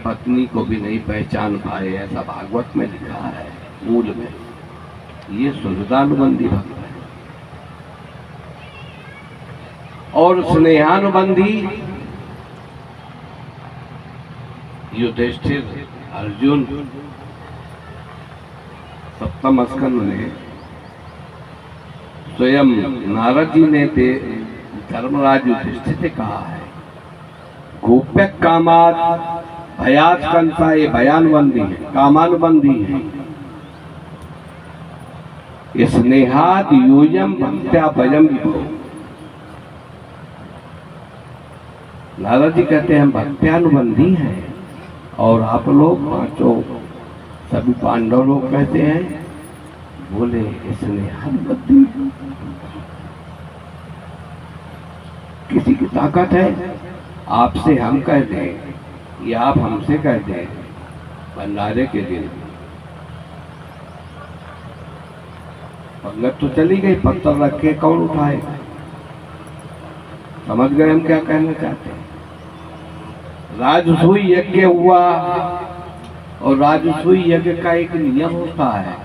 पत्नी को भी नहीं पहचान पाए, ऐसा भागवत में लिखा है मूल में। ये सुहृदानुबंधी भक्त है। और स्नेहानुबंधी युधिष्ठिर, अर्जुन, सप्तम स्कंद में स्वयं नारद जी ने धर्मराज युधिष्ठिर से कहा है, गोप्य कामात भयात कंसा, ये भयानुबंधी है, कामानुबंधी है। स्नेहाद यूयम भक्त्या भयम विभो। नारद जी कहते हैं हम भक्त्यानुबंधी हैं, और आप लोग पांचों सभी पांडव लोग कहते हैं, बोले स्नेहानुबंधी। किसी की ताकत है आपसे हम कह दें या आप हमसे कह दें, भंडारे के दिन पंगत तो चली गई, पत्थर रख के कौन उठाएगा? समझ गए हम क्या कहना चाहते हैं? राजसूय यज्ञ हुआ, और राजसूय यज्ञ का एक नियम होता है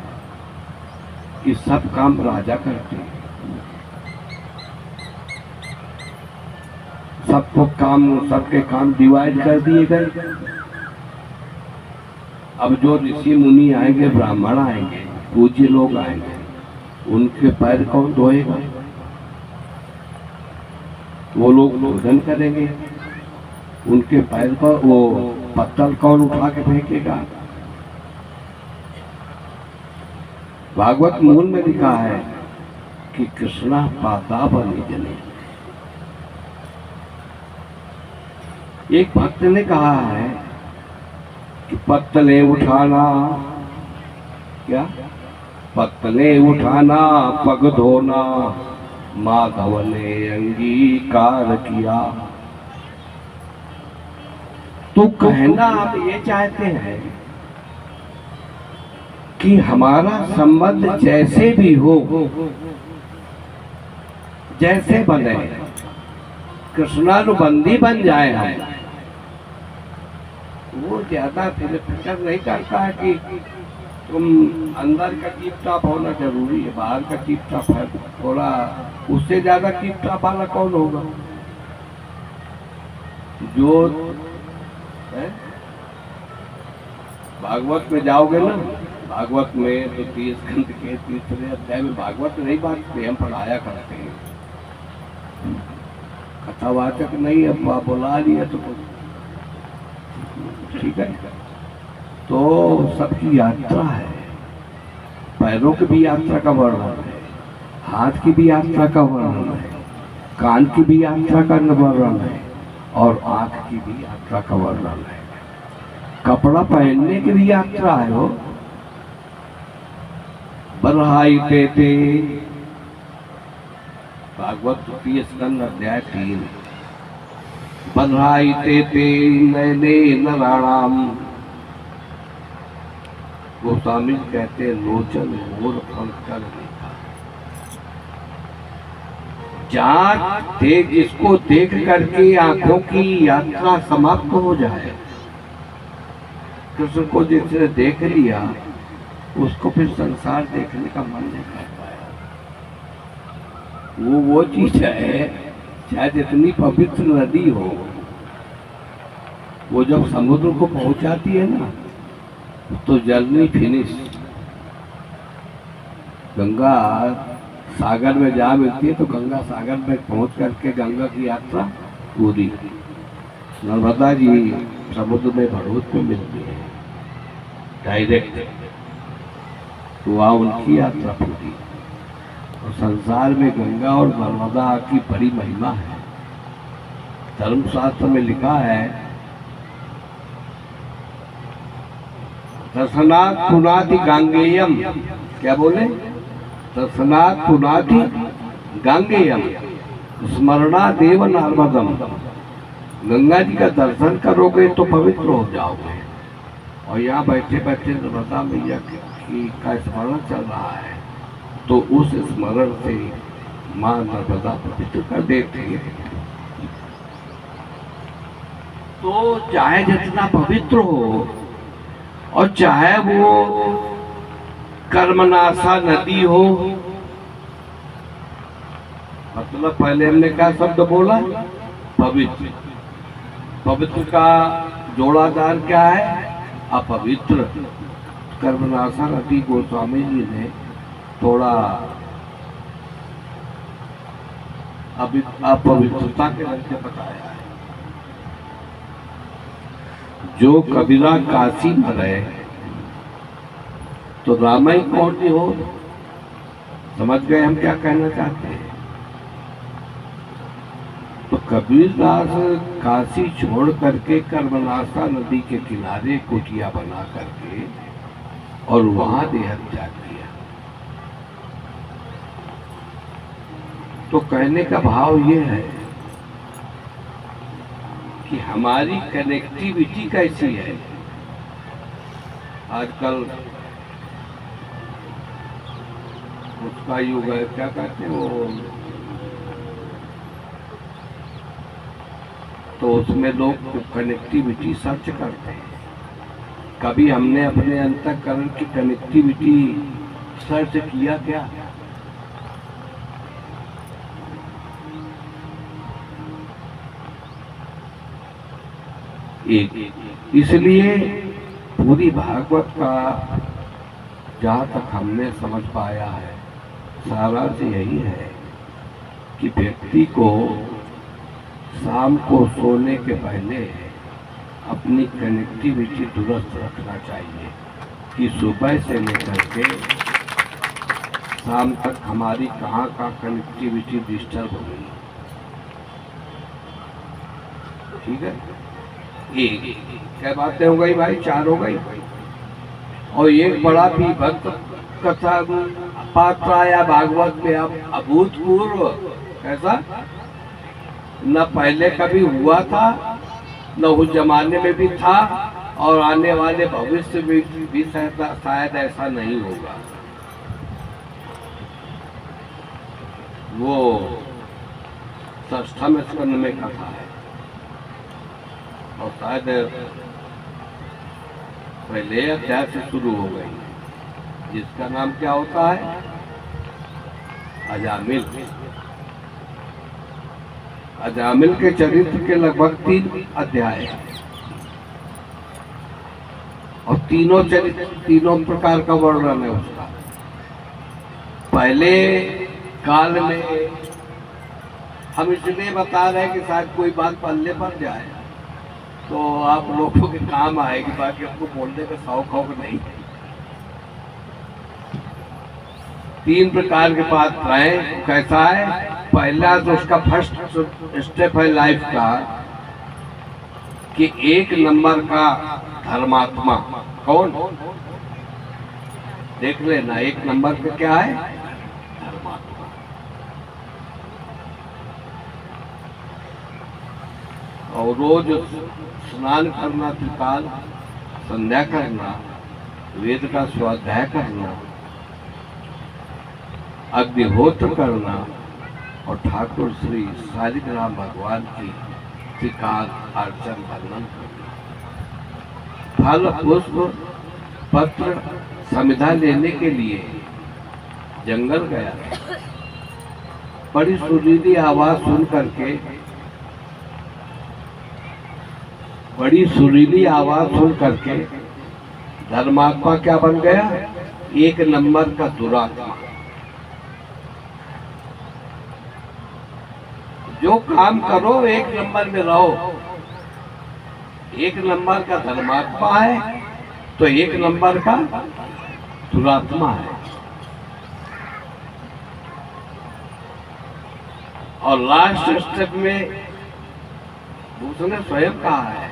कि सब काम राजा करते हैं, सबको काम, सबके काम डिवाइड कर दिए गए। अब जो ऋषि मुनि आएंगे, ब्राह्मण आएंगे, पूज्य लोग आएंगे, उनके पैर कौन धोएगा? वो लोग भोजन करेंगे, उनके पैर पर वो पत्थर कौन उठा के फेंकेगा? भागवत मूल में लिखा है कि कृष्णा पादाबनि जने। एक भक्त ने कहा है कि पत्तले उठाना, क्या पत्तले उठाना पग धोना माधव ने अंगीकार किया। तो कहना आप ये चाहते हैं कि हमारा संबंध जैसे भी हो, जैसे बने, कृष्णानुबंधी बन जाए हम। वो ज्यादा फिक्र नहीं करता है कि तुम अंदर का टिप टॉप होना जरूरी है, बाहर का टिप टॉप है थोड़ा, उससे ज्यादा टिप टॉप वाला कौन होगा? जो है भागवत में जाओगे ना, भागवत में तो 30 स्कंद के तीसरे अध्याय में भागवत नहीं बात हम पढ़ाया करते हैं, कथावाचक नहीं, अब बुला लिया तो ठीक है। तो सबकी यात्रा है, पैरों की भी यात्रा का वर्णन है, हाथ की भी यात्रा का वर्णन है, कान की भी यात्रा का वर्णन है, और आंख की भी यात्रा का वर्णन है। कपड़ा पहनने की भी यात्रा है। वो बरहाई ते भागवत 30 स्कंद अध्याय 3। बरहाई ते नैने नराणाम। गोस्वामी कहते लोचन मोर फल कर देखा। जहाँ देख, इसको देख करके आंखों की यात्रा समाप्त हो जाए, कृष्ण को जिसने देख लिया उसको फिर संसार देखने का मन नहीं कर पाया। वो चीज है, शायद इतनी पवित्र नदी हो, वो जब समुद्र को पहुंचाती है ना, तो जर्नी फिनिश। गंगा सागर में जा मिलती है तो गंगा सागर में पहुंच करके गंगा की यात्रा पूरी। नर्मदा जी समुद्र में भड़ोत में मिलती है डायरेक्ट, तो वहाँ उनकी यात्रा पूरी। और संसार में गंगा और नर्मदा की बड़ी महिमा है। धर्मशास्त्र में लिखा है, दर्शनात् पुनाति गांगेयम। क्या बोले? दर्शनात् पुनाति गांगेयम स्मरणा देव नर्मदम। गंगा जी का दर्शन करोगे तो पवित्र हो जाओगे। और यहाँ बैठे बैठे नर्मदा मैया का स्मरण चल रहा है, तो उस स्मरण से माँ नर्मदा पवित्र कर देती है। तो चाहे जितना पवित्र हो, और चाहे वो कर्मनाशा नदी हो, मतलब पहले हमने क्या शब्द बोला? पवित्र। पवित्र का जोड़ादार क्या है? अपवित्र। कर्मनाशा नदी गोस्वामी जी ने थोड़ा अपवित्रता के रंग से बताया है। जो कबीरा काशी में रहे तो रामाई कौन सी हो? समझ गए हम क्या कहना चाहते हैं? तो कबीरदास काशी छोड़ करके कर्मनाशा नदी के किनारे कुटिया बना करके और वहां देह त्याग किया। तो कहने का भाव ये है कि हमारी कनेक्टिविटी कैसी है। आजकल उसका युग है, क्या कहते हैं वो, तो उसमें लोग कनेक्टिविटी सर्च करते हैं। कभी हमने अपने अंतःकरण की कनेक्टिविटी सर्च किया क्या? इसलिए पूरी भागवत का जहाँ तक हमने समझ पाया है, सारांश यही है कि व्यक्ति को शाम को सोने के पहले अपनी कनेक्टिविटी दुरुस्त रखना चाहिए कि सुबह से लेकर के शाम तक हमारी कहाँ कनेक्टिविटी डिस्टर्ब हो गई। ठीक है, एक क्या बातें हो गई भाई, 4 हो गई। और एक बड़ा भी भक्त कथा पात्र आया भागवत में, अब अभूतपूर्व, कैसा न पहले कभी हुआ था, न उस जमाने में भी था, और आने वाले भविष्य में भी शायद ऐसा नहीं होगा। वो 6वें स्कंद में कथा है, और शायद पहले अध्याय से शुरू हो गई, जिसका नाम क्या होता है, अजामिल। अजामिल के चरित्र के लगभग 3 अध्याय हैं, और तीनों प्रकार का वर्णन है उसका। पहले काल में हम इसलिए बता रहे हैं कि शायद कोई बात पल्ले पर जाए तो आप लोगों के काम आएगी, बाकी आपको बोलने का शौक नहीं। 3 प्रकार के पात्र हैं। कैसा है, पहला तो उसका फर्स्ट स्टेप है लाइफ का, कि 1 नंबर का धर्मात्मा कौन, देख लेना 1 नंबर पे क्या है, धर्मात्मा। और रोज स्नान करना, त्रिकाल संध्या करना, वेद का स्वाध्याय करना, अग्निहोत्र करना, और ठाकुर श्री शालिग्राम भगवान की त्रिकाल अर्चन वर्णन करना। फल पुष्प पत्र समिधा लेने के लिए जंगल गया, बड़ी सुरीली आवाज सुन करके, बड़ी सुरीली आवाज सुन करके धर्मात्मा क्या बन गया, 1 नंबर का दुरात्मा। जो काम करो 1 नंबर में रहो। 1 नंबर का धर्मात्मा है तो 1 नंबर का दुरात्मा है। और लास्ट स्टेप में उसने स्वयं कहा है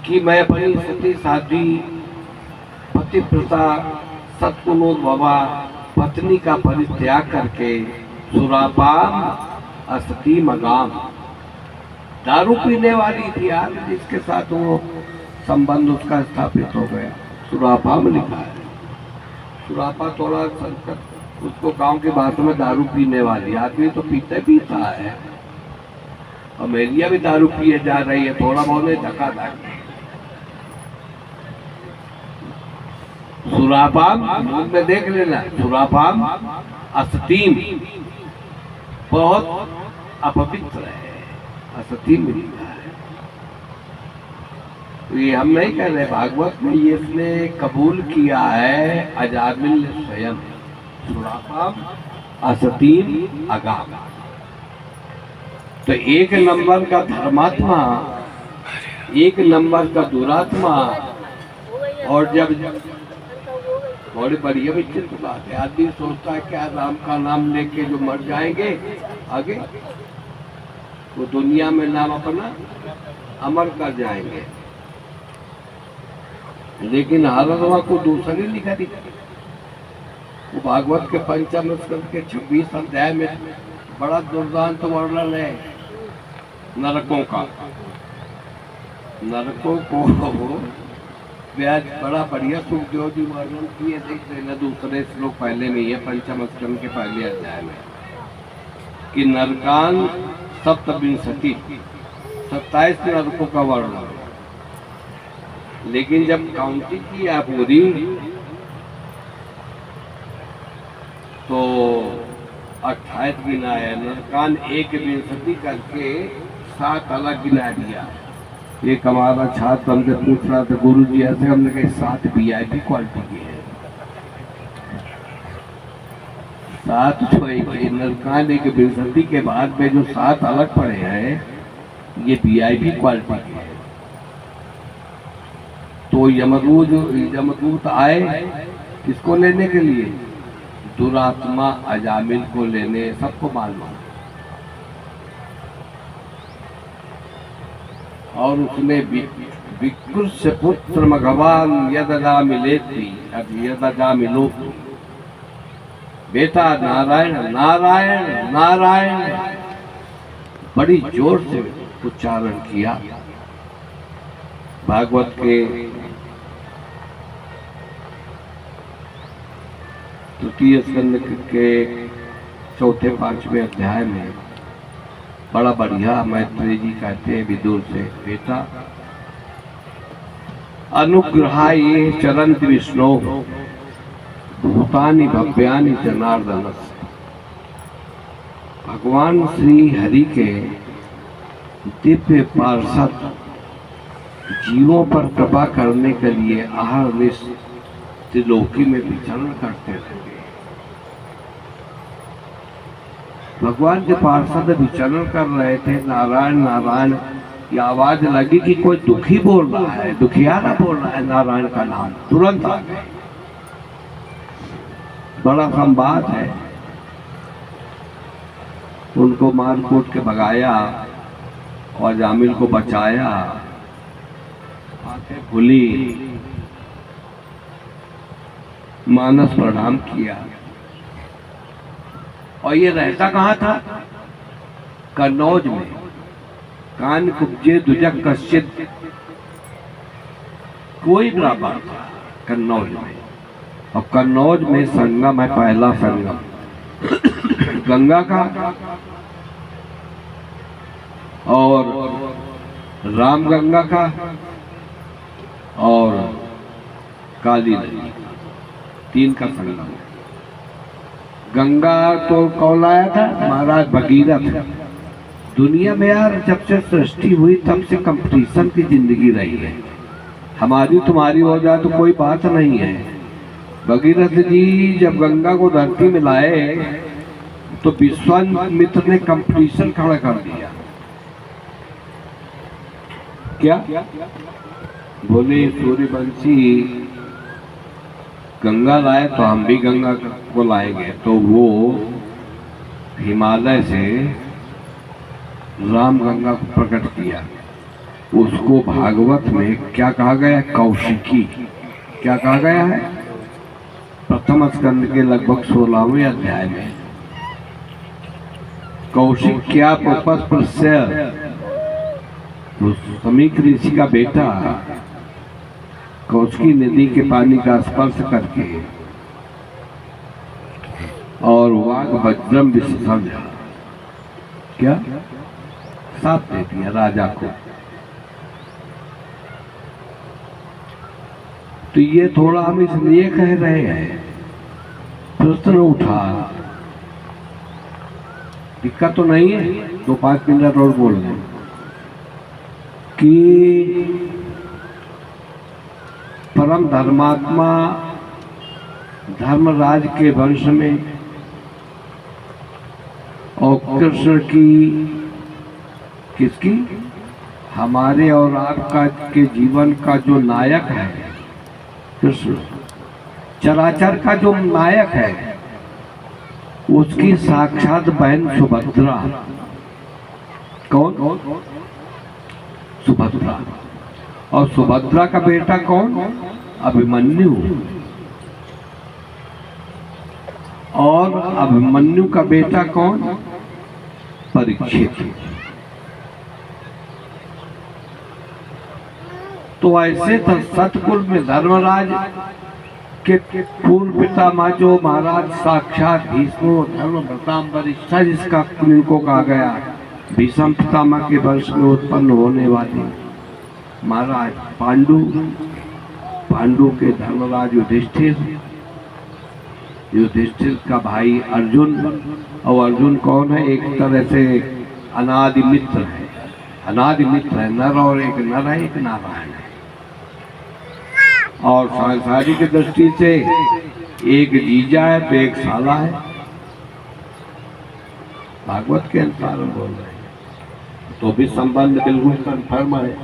कि मैं अपनी सती साधी पतिव्रता सत्पुनोद्भवा पत्नी का परित्याग करके सुरापान असती मगाम, दारू पीने वाली थी यार, जिसके साथ वो संबंध उसका स्थापित हो गया, सुरापा में लिखा है। सुरापा थोड़ा संकट, उसको गांव की भाषा में दारू पीने वाली, आदमी तो पीता है, और मेरिया भी दारू पिए जा रही है, थोड़ा बहुत धक्का धक्का। सुरापाम मुंह में देख लेना, सुरापाम असतीम, बहुत अपवित्र है, असतीम में लिखा है। तो ये हम नहीं कह रहे, भागवत में ये इसने कबूल किया है अजामिल ने स्वयं, सुरापाम असतीम अगाम। तो 1 नंबर का धर्मात्मा, 1 नंबर का दुरात्मा, और जब बड़ी बढ़िया विचित्र बात है, आदमी सोचता है क्या राम का नाम लेके जो मर जाएंगे आगे वो दुनिया में नाम अपना अमर कर जाएंगे, लेकिन हालत वहां को दूसरी लिखा दिखा। वो भागवत के 5वें स्कंद के 26 अध्याय में बड़ा दुर्दांत वर्णन है नरकों का। नरकों को ब्याज बड़ा बढ़िया सुखदेव जी वर्णन किए, देख लेना, दूसरे श्लोक पहले में है 5वें स्कंद के पहले अध्याय में, कि नरकान 27 नरकों का वर्णन। लेकिन जब काउंटिंग की आप पूरी तो 28 गिना है, नरकान 21 करके 7 अलग गिना दिया। एक हमारा छात्र हमसे पूछ रहा था, गुरु जी ऐसे, हमने कहा 7 VIP क्वालिटी के हैं। सात जो एक नरकान एक बिरसती के बाद में जो 7 अलग पड़े हैं ये वीआईपी क्वालिटी के हैं। तो यमदूत आए किसको लेने के लिए? दुरात्मा अजामिल को लेने, सबको मालूम है। और उसने विकृष्य पुत्र भगवान यदा मिलेती यदा मिलो बेटा नारायण नारायण नारायण बड़ी जोर से उच्चारण किया। भागवत के तृतीय स्कंद के 4-5वें अध्याय में बड़ा बढ़िया मैत्रेय जी कहते हैं विदुर से, बेटा अनुग्रहाये चरंत विष्णु भूतानि भव्यानि जनार्दन। भगवान श्री हरि के दिव्य पार्षद जीवों पर कृपा करने के लिए अहर्निश त्रिलोकी में विचरण करते रहे। भगवान के पार्षद विचरण कर रहे थे, नारायण नारायण की आवाज लगी कि कोई दुखी बोल रहा है, दुखियारा बोल रहा है नारायण का नाम, तुरंत आ गए। बड़ा संवाद है। उनको मार कूट के भगाया और जामिल को बचाया, आंखें खुली, मानस प्रणाम किया। और ये रहता कहाँ था? कन्नौज में। कान कुब्जे दुजक कश्चित कोई ब्राह्मण था कन्नौज में। और कन्नौज में संगम है, पहला संगम गंगा का और रामगंगा का और काली नदी, 3 का संगम। गंगा तो कौन लाया था? महाराज भगीरथ। दुनिया में यार जब से सृष्टि हुई तब से कंपटीशन की जिंदगी रही है। हमारी तुम्हारी हो जाए तो कोई बात नहीं है। भगीरथ जी जब गंगा को धरती में लाए तो विश्वामित्र ने कंपटीशन खड़ा कर दिया। क्या बोले? सूर्यवंशी गंगा लाए तो हम भी गंगा को लाएंगे। तो वो हिमालय से राम गंगा को प्रकट किया। उसको भागवत में क्या कहा गया? कौशिकी। क्या कहा गया है? प्रथम स्कंद के लगभग 16वें अध्याय में कौशिक क्या प्रश्य तो समीक ऋषि का बेटा कौशिकी नदी के पानी का स्पर्श करके और वाग वज्रम विसर्जन क्या साथ दे दिया राजा को। तो ये थोड़ा हम इसलिए कह रहे हैं, प्रश्न उठा, दिक्कत तो नहीं है, 2-5 मिनट और बोल रहे कि परम धर्मात्मा धर्मराज के वंश में और कृष्ण की किसकी? हमारे और आपका के जीवन का जो नायक है कृष्ण, चराचर का जो नायक है, उसकी साक्षात बहन सुभद्रा। कौन? सुभद्रा। और सुभद्रा का बेटा कौन? अभिमन्यु। और अभिमन्यु का बेटा कौन? परीक्षित। तो ऐसे सतकुल में धर्मराज के पूर्व पितामह जो महाराज साक्षात भीष्म धर्म प्रताप वरिष्ठा जिसका इनको कहा गया, भीष्म पितामह के वंश में उत्पन्न होने वाले महाराज पांडु के धर्मराज युधिष्ठिर का भाई अर्जुन। और अर्जुन कौन है? एक तरह से अनादि मित्र है। अनादि मित्र है, नर और एक नर है, एक नारायण है। और सांसारिक दृष्टि से एक जीजा है तो एक साला है। भागवत के अनुसार हम बोल रहे हैं, तो भी संबंध बिल्कुल कन्फर्म है।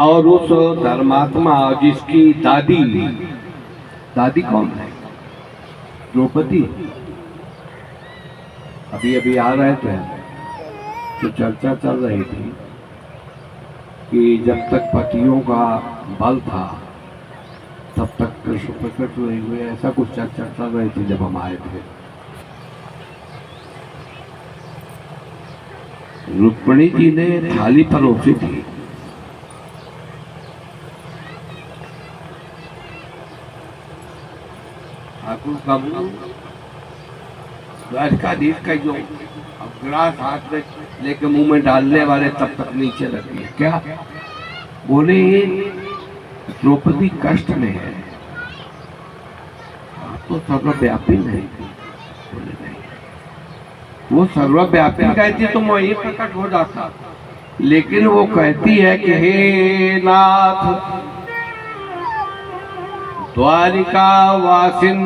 और उस धर्मात्मा जिसकी दादी कौन है? द्रौपदी। अभी अभी आ रहे थे तो चर्चा चल रही थी कि जब तक पतियों का बल था तब तक कृष्ण प्रकट नहीं हुए, ऐसा कुछ चर्चा चल रही थी जब हम आए थे। रुक्मिणी जी ने थाली परोसी थी, ठाकुर का मुंह द्वारकाधीश का जो गिलास हाथ में लेके मुंह में डालने वाले तब तक नीचे रख दिया। क्या बोले? द्रौपदी कष्ट में है, तो सर्वव्यापी नहीं। बोले नहीं, वो सर्वव्यापी कहती तो मैं ये प्रकट हो जाता, लेकिन वो कहती है कि हे नाथ द्वारिका वासिन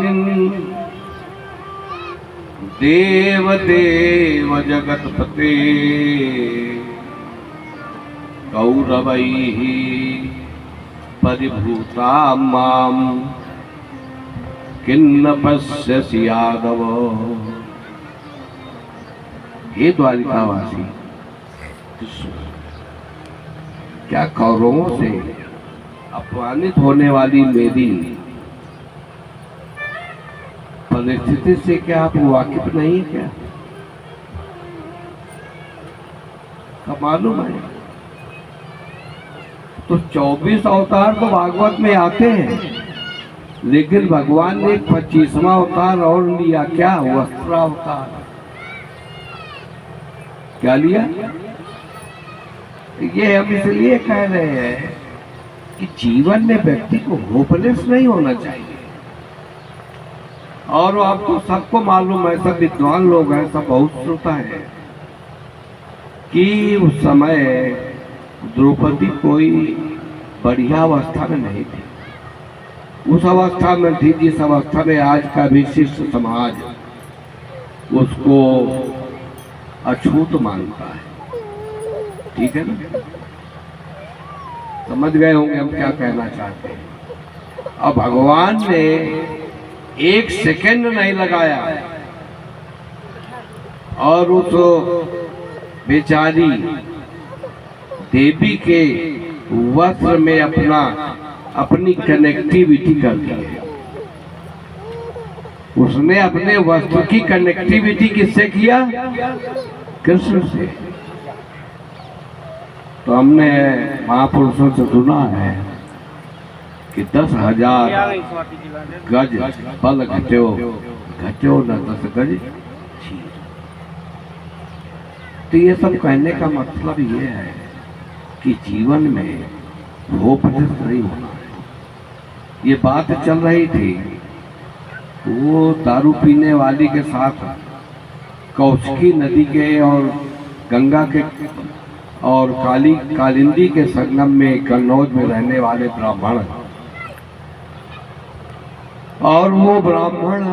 देव देव जगतपते कौरवैः परिभूता माम किन्न पश्यसि यादव। हे द्वारिकावासी, क्या कौरवों से अपमानित होने वाली मेरी परिस्थिति से क्या आप वाकिफ नहीं है? क्या कब मालूम है? तो 24 अवतार तो भागवत में आते हैं, लेकिन भगवान ने 25वां अवतार और लिया। क्या? वस्त्रावतार। क्या लिया? ये हम इसलिए कह रहे हैं कि जीवन में व्यक्ति को होपलेस नहीं होना चाहिए। और आपको सबको मालूम है, सब विद्वान लोग हैं, सब बहुत श्रोता है कि उस समय द्रौपदी कोई बढ़िया अवस्था में नहीं थी। उस अवस्था में थी जिस अवस्था में आज का विशिष्ट समाज उसको अछूत मानता है। ठीक है ना? समझ गए होंगे हम क्या कहना चाहते हैं। अब भगवान ने एक सेकंड नहीं लगाया और उस बेचारी देवी के वस्त्र में अपनी कनेक्टिविटी कर दी। उसने अपने वस्त्र की कनेक्टिविटी किससे किया? कृष्ण से। तो हमने महापुरुषों से सुना है कि 10,000 गज बल घट्यो न 10 गज चीर। तो ये सब कहने का मतलब ये है कि जीवन में होपलेस नहीं होना है। ये बात चल रही थी, वो दारू पीने वाली के साथ कौशिकी नदी के और गंगा के और कालिंदी के संगम में कन्नौज में रहने वाले ब्राह्मण, और वो ब्राह्मण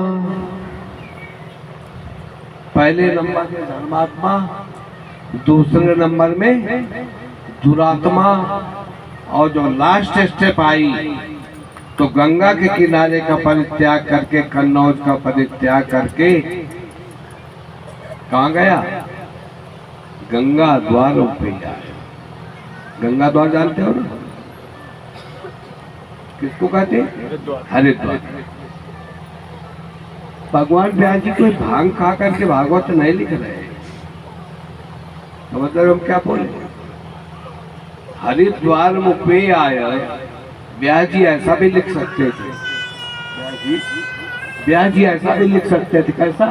पहले नंबर में धर्मात्मा, दूसरे नंबर में दुरात्मा, और जो लास्ट स्टेप आई तो गंगा के किनारे का परित्याग करके, कन्नौज का परित्याग करके कहाँ गया? गंगा द्वारों पे गया। गंगा द्वार जानते हो ना? किसको कहते हैं? हरिद्वार। भगवान व्यास जी कोई भांग खा करके भागवत नहीं लिख रहे हैं। तो मतलब हम क्या बोले? हरिद्वार में पे आया। व्यास जी ऐसा भी लिख सकते थे, व्यास जी ऐसा भी लिख सकते थे। कैसा?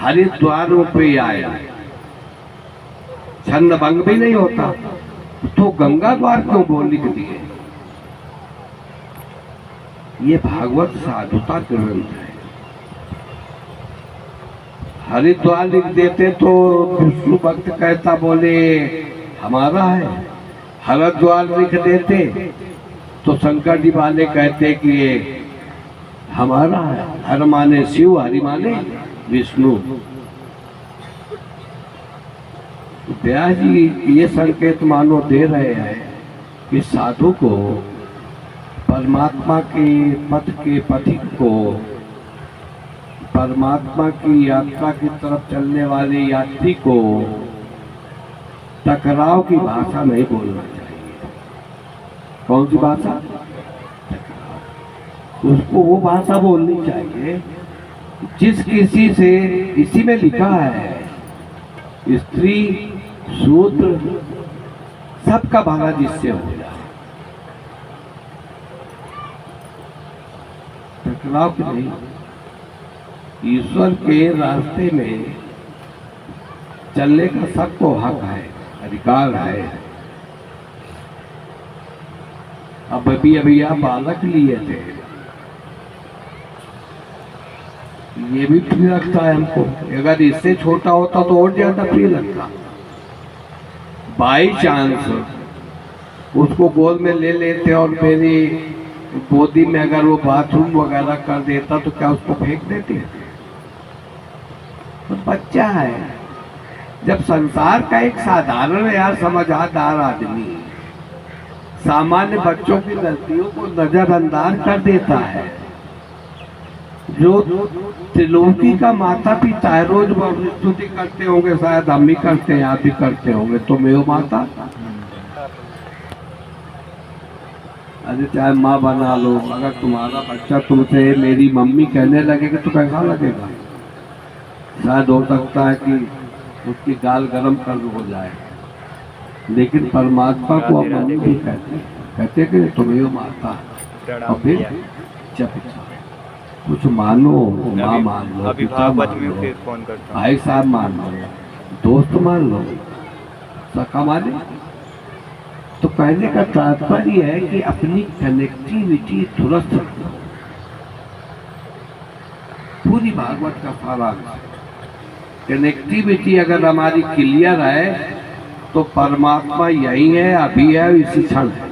हरिद्वार में पे आया, छंद भंग भी नहीं होता। तो गंगा द्वार क्यों बोल लिख दिए? ये भागवत साधुता ग्रंथ है। हरिद्वार लिख देते तो विष्णु भक्त कहता बोले हमारा है। हरिद्वार लिख देते तो शंकर जी वाले कहते कि ये हमारा है। हर माने शिव, हरि माने विष्णु। व्यास जी ये संकेत मानो दे रहे हैं कि साधु को, परमात्मा के पथ के पथिक को, परमात्मा की यात्रा की तरफ चलने वाले यात्री को टकराव की भाषा नहीं बोलना चाहिए। कौन सी भाषा? उसको वो भाषा बोलनी चाहिए जिस किसी से, इसी में लिखा है स्त्री शूद्र सबका भला जिससे हो जाए। टकराव की नहीं, ईश्वर के रास्ते में चलने का सबको हक है, अधिकार है। अब अभी आप बालक लिए थे, ये भी प्रिय लगता है हमको। अगर इससे छोटा होता तो और ज्यादा प्रिय लगता। बाई चांस उसको गोद में ले लेते और मेरी गोदी में अगर वो बाथरूम वगैरह कर देता तो क्या उसको फेंक देते? तो बच्चा है। जब संसार का एक साधारण या समझदार आदमी सामान्य बच्चों की गलतियों को नजरअंदाज कर देता है, जो त्रिलोकी का माता पिता है, रोज स्तुति करते होंगे, शायद हम भी करते हैं, आप भी करते होंगे, तो मेरे माता, अरे चाहे माँ बना लो, अगर तुम्हारा बच्चा तुमसे मेरी मम्मी कहने लगेगा तो कैसा लगेगा? शायद हो सकता है कि उसकी गाल गरम कर हो जाए, लेकिन परमात्मा को अब मम्मी भी कहते कि तुम्हें माता, और फिर जब कुछ मानो, माँ मान लो, पिता मान लो, भाई साहब मान लो, दोस्त मान लो, सका माने। तो कहने का तात्पर्य है कि अपनी कनेक्टिविटी दुरुस्त रखो। पूरी भागवत का सारांश, कनेक्टिविटी अगर हमारी क्लियर है तो परमात्मा यही है, अभी है, इसी क्षण है।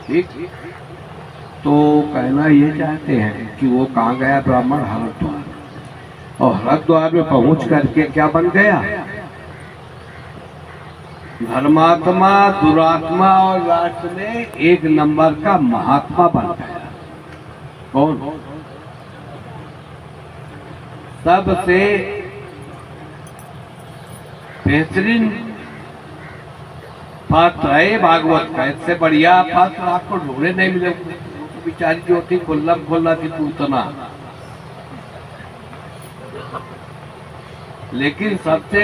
ठीक। तो कहना ये चाहते हैं कि वो कहाँ गया ब्राह्मण? हरिद्वार। और हरिद्वार में पहुंच करके क्या बन गया? धर्मात्मा, दुरात्मा और राष्ट्र में एक नंबर का महात्मा बन गया। कौन? सबसे बेहतरीन पात्र है भागवत का। इससे बढ़िया पात्र आपको ढूंढे नहीं मिले। बिचारी जो थी खुल्ला थी पूतना, लेकिन सबसे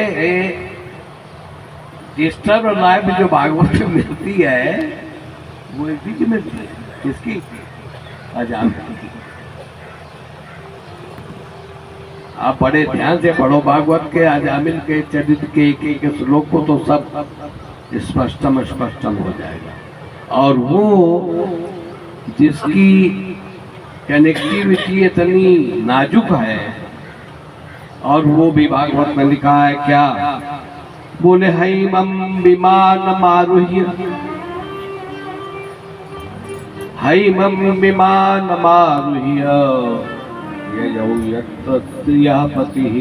डिस्टर्ब लाइफ जो भागवत में मिलती है वो इसी की मिलती है। किसकी? अजामिल की। आप बड़े ध्यान से पढ़ो भागवत के अजामिल के चरित्र के एक श्लोक को, तो सब स्पष्टम हो जाएगा। और वो जिसकी कनेक्टिविटी इतनी नाजुक है, और वो भी भागवत में लिखा है क्या? बोले हैमं विमान मारुह्य, हैमं विमान मारुह्य ययौ यत्र स्त्रियापतिः।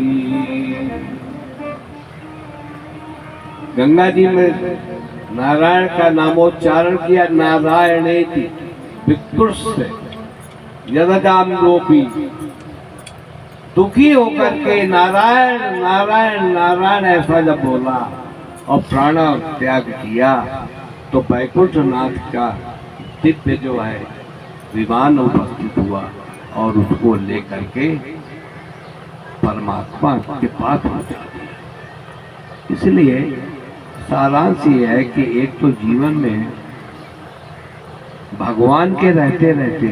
गंगा जी में नारायण का नामोच्चारण किया, नारायणेति विकृष्य यदजाम लोपी। दुखी होकर के नारायण नारायण नारायण ऐसा जब बोला और प्राण त्याग किया, तो बैकुंठ नाथ का दिव्य जो है विमान उपस्थित हुआ और उसको लेकर के परमात्मा के पास पहुंचा दिया। इसलिए सारांश ये है कि एक तो जीवन में भगवान के रहते रहते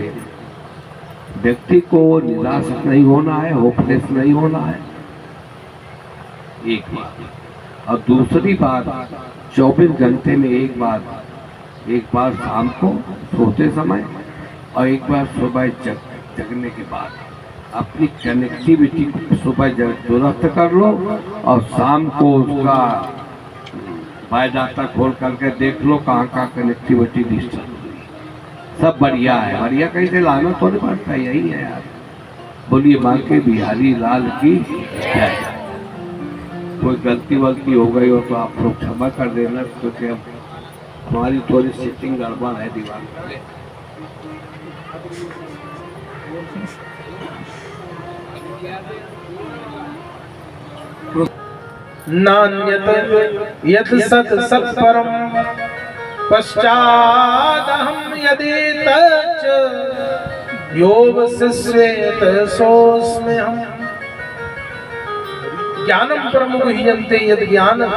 व्यक्ति को निराश नहीं होना है, होपलेस नहीं होना है, एक बात। और दूसरी बात, 24 घंटे में एक बार शाम को सोते समय और एक बार सुबह जगने के बाद अपनी कनेक्टिविटी को सुबह दुरुस्त कर लो और शाम को उसका बायोडाटा खोल करके देख लो कहाँ कहाँ कनेक्टिविटी डिस्टर्ब। सब बढ़िया है, बढ़िया कहीं से लाना थोड़ी पड़ता है, यही है यार। बोलिए बांके बिहारी लाल की जय। कोई गलती वलती हो गई हो तो आप लोग क्षमा कर देना, क्योंकि अब हमारी थोड़ी सेटिंग गड़बड़ है दीवार पे। नान्यत यत् सत् सत्परम पश्चादहं यदि तच्च योग शिष्येत सोऽस्म्यहम्। ज्ञानम परम गुह्यन्ते यद् ज्ञानं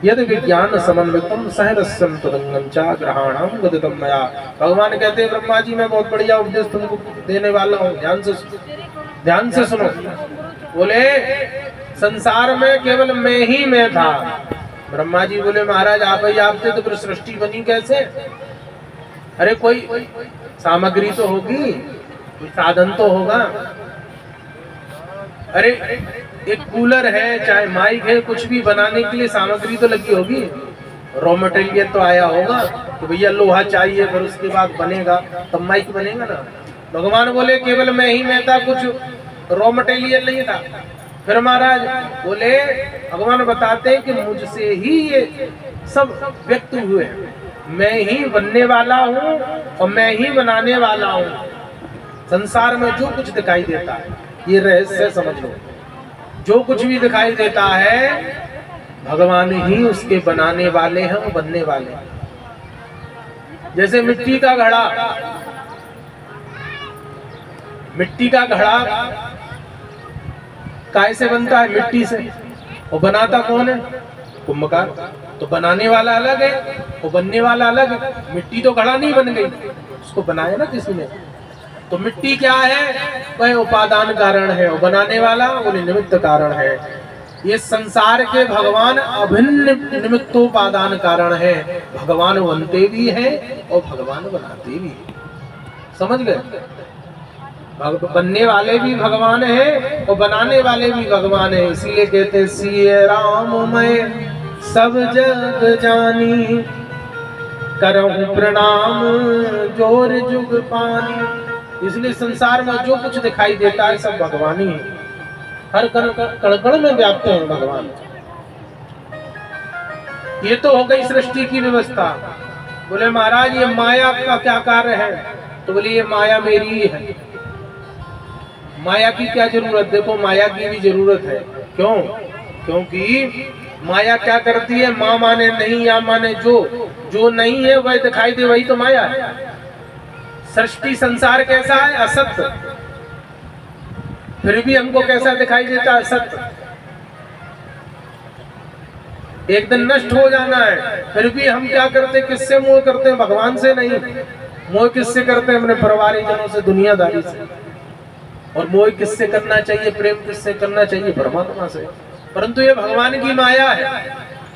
यद् विज्ञान समन्वितम सहरस्यं तदंगं च ग्रहाणं गदितं मया। भगवान कहते हैं ब्रह्मा जी मैं बहुत बढ़िया उपदेश तुमको देने वाला हूँ, ध्यान से सुनो। बोले संसार में केवल मैं ही मैं था। ब्रह्मा जी बोले महाराज आप ही आप थे तो फिर सृष्टि बनी कैसे? अरे कोई सामग्री तो होगी, कोई साधन तो होगा। अरे एक कूलर है चाहे माइक है, कुछ भी बनाने के लिए सामग्री तो लगी होगी, रॉ मटेरियल तो आया होगा कि भैया लोहा चाहिए, फिर उसके बाद बनेगा तब माइक बनेगा ना। भगवान बोले केवल मैं ही मैं था, कुछ रॉ मटेरियल नहीं था। फिर महाराज बोले भगवान बताते हैं कि मुझसे ही ये सब व्यक्त हुए, मैं ही बनने वाला हूँ और मैं ही बनाने वाला हूँ। संसार में जो कुछ दिखाई देता है ये रहस्य समझ लो, जो कुछ भी दिखाई देता है भगवान ही उसके बनाने वाले हैं और बनने वाले हैं। जैसे मिट्टी का घड़ा, मिट्टी का घड़ा काय से बनता है? मिट्टी से। और बनाता कौन है? कुंभकार। तो बनाने वाला अलग है और बनने वाला अलग है। मिट्टी तो घड़ा नहीं बन गई, उसको बनाया ना किसी ने। तो मिट्टी क्या है? वह उपादान कारण है, और बनाने वाला वो निमित्त कारण है। ये संसार के भगवान अभिन्न निमित्तोपादान कारण है। भगवान बनते भी हैं और भगवान बनाते भी हैं। समझ गए? बनने वाले भी भगवान है और बनाने वाले भी भगवान है। इसीलिए कहते सिय राम मैं सब जग जानी, करहूं प्रणाम जोर जुग पानी। इसलिए संसार में जो कुछ दिखाई देता है सब भगवान ही है। हर कण में व्याप्त है भगवान। ये तो हो गई सृष्टि की व्यवस्था। बोले महाराज ये माया का क्या कार्य है? तो बोले ये माया मेरी ही है। माया की क्या जरूरत? देखो माया की भी जरूरत है। क्यों? क्योंकि माया क्या करती है? माँ माने नहीं, या माने जो नहीं है वह दिखाई दे, वही तो माया है। सृष्टि संसार कैसा है? असत्य। फिर भी हमको कैसा दिखाई देता है? सत्य। एक दिन नष्ट हो जाना है, फिर भी हम क्या करते? किससे मोह करते हैं? भगवान से नहीं। मोह किससे करते हैं? अपने परिवारजनों से, दुनियादारी से। और मोह किससे करना चाहिए? प्रेम किससे करना चाहिए? परमात्मा से। परंतु ये भगवान की माया है।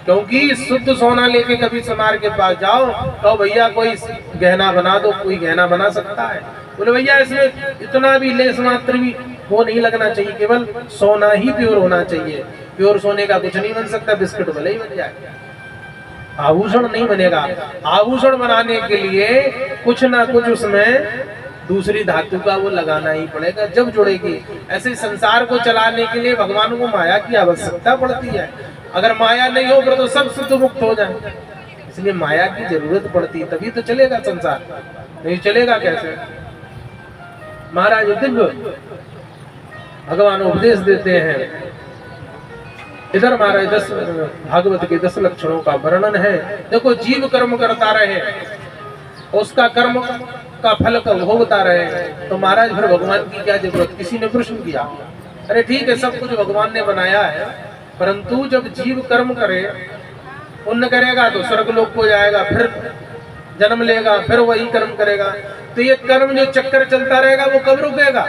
क्योंकि शुद्ध सोना लेके कभी सोनार के पास जाओ तो भैया कोई गहना बना दो, कोई गहना बना सकता है? बोले भैया इसमें इतना भी लेस मात्र भी वो नहीं लगना चाहिए, केवल सोना ही प्योर होना चाहिए। प्योर सोने का कुछ नहीं बन सकता, बिस्किट भले ही बन जाए, आभूषण नहीं बनेगा। आभूषण बनाने के लिए कुछ ना कुछ उसमें दूसरी धातु का वो लगाना ही पड़ेगा, जब जुड़ेगी। ऐसे संसार को चलाने के लिए भगवान को माया की आवश्यकता पड़ती है। अगर माया नहीं हो तो सब शुद्ध मुक्त हो जाए। इसलिए माया की जरूरत पड़ती है, तभी तो चलेगा संसार, नहीं चलेगा कैसे? महाराज दिव्य भगवान उपदेश देते हैं। इधर महाराज 10 भागवत के 10 लक्षणों का वर्णन है। देखो जीव कर्म करता रहे, उसका कर्म का फल का भोगता रहे, तो महाराज फिर भगवान की क्या जरूरत? किसी ने प्रश्न किया, अरे ठीक है सब कुछ भगवान ने बनाया है, परंतु जब जीव कर्म करे, पुण्य करेगा तो स्वर्ग लोक को जाएगा, फिर जन्म लेगा, फिर वही कर्म करेगा, तो ये कर्म जो चक्कर चलता रहेगा वो कब रुकेगा?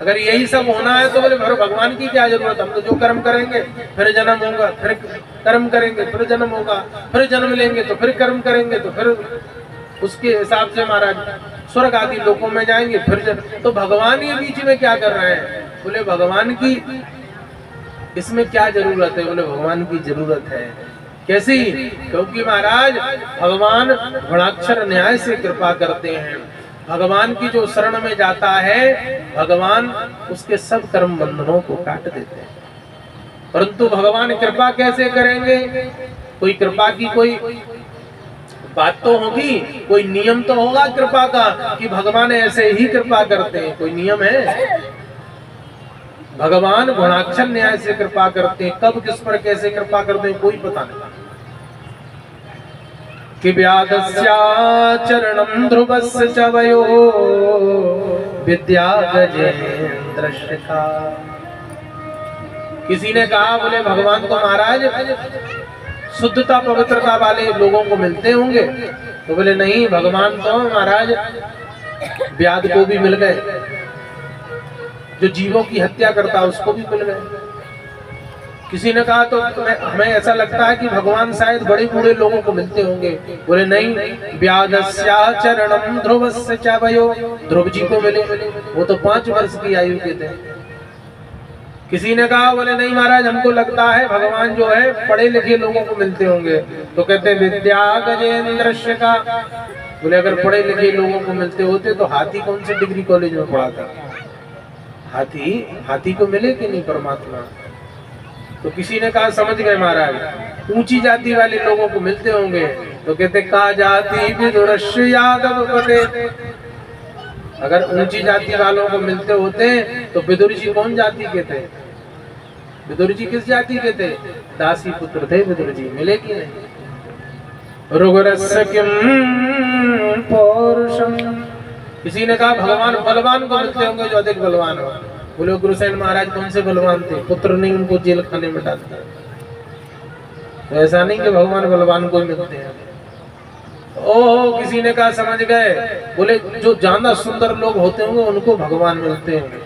अगर यही सब होना है तो बोले फिर भगवान की क्या जरूरत? हम तो जो कर्म करेंगे फिर जन्म होगा, फिर कर्म करेंगे फिर जन्म होगा, फिर जन्म लेंगे तो फिर कर्म करेंगे, तो फिर उसके हिसाब से महाराज स्वर्ग आदि लोकों में जाएंगे, फिर तो भगवान ये बीच में क्या कर रहे हैं? बोले भगवान की इसमें क्या जरूरत है? बोले भगवान की जरूरत है। कैसी? क्योंकि महाराज भगवान गुणाक्षर न्याय से कृपा करते हैं। भगवान की जो शरण में जाता है, भगवान उसके सब कर्म बंधनों को काट देते हैं। परंतु भगवान कृपा कैसे करेंगे? कोई कृपा की कोई बात तो होगी, कोई नियम तो होगा कृपा का कि भगवान ऐसे ही कृपा करते हैं, कोई नियम है? भगवान गुणाक्षर न्याय से कृपा करते हैं, कब किस पर कैसे कृपा करते हैं कोई पता नहीं। कि व्यादस्याचरणं ध्रुवस्य च वयो विद्या गजेन्द्र शिखा। किसी ने कहा बोले भगवान तो महाराज शुद्धता पवित्रता वाले लोगों को मिलते होंगे, तो बोले नहीं, भगवान तो महाराज व्याध को भी मिल गए, जो जीवों की हत्या करता उसको भी मिल गए। किसी ने कहा तो हमें ऐसा लगता है कि भगवान शायद बड़े बूढ़े लोगों को मिलते होंगे, बोले नहीं, व्याधस्याचरणं ध्रुवस्य च वयो, ध्रुव जी को मिले, वो तो 5 वर्ष की आयु के थे। किसी ने कहा बोले नहीं महाराज, हमको लगता है भगवान जो है पढ़े लिखे लोगों को मिलते होंगे, तो कहते विद्या गजेन्द्र शिखा। बोले अगर पढ़े लिखे लोगों को मिलते होते तो हाथी कौन से डिग्री कॉलेज में पढ़ा था? हाथी को मिले कि नहीं परमात्मा? तो किसी ने कहा समझ गए महाराज, ऊंची जाति वाले लोगों को मिलते होंगे, तो कहते का जाति विदुरस्य यादव पते। अगर ऊंची जाति वालों को मिलते होते तो विदुर जी कौन जाति के थे? विदुर जी किस जाति के थे? दासी पुत्र थे विदुर जी, मिले कि नहीं? रुगरस्य किम पौरुषम। किसी ने कहा भगवान बलवान को मिलते होंगे जो अधिक बलवान हो। बोले गुरुसेन महाराज कौन से बलवान थे? पुत्र नहीं उनको जेल खाने में डाल दिया। तो ऐसा नहीं कि भगवान बलवान को मिलते हैं। ओह, किसी ने कहा समझ गए, बोले जो ज्यादा सुंदर लोग होते होंगे उनको भगवान मिलते होंगे।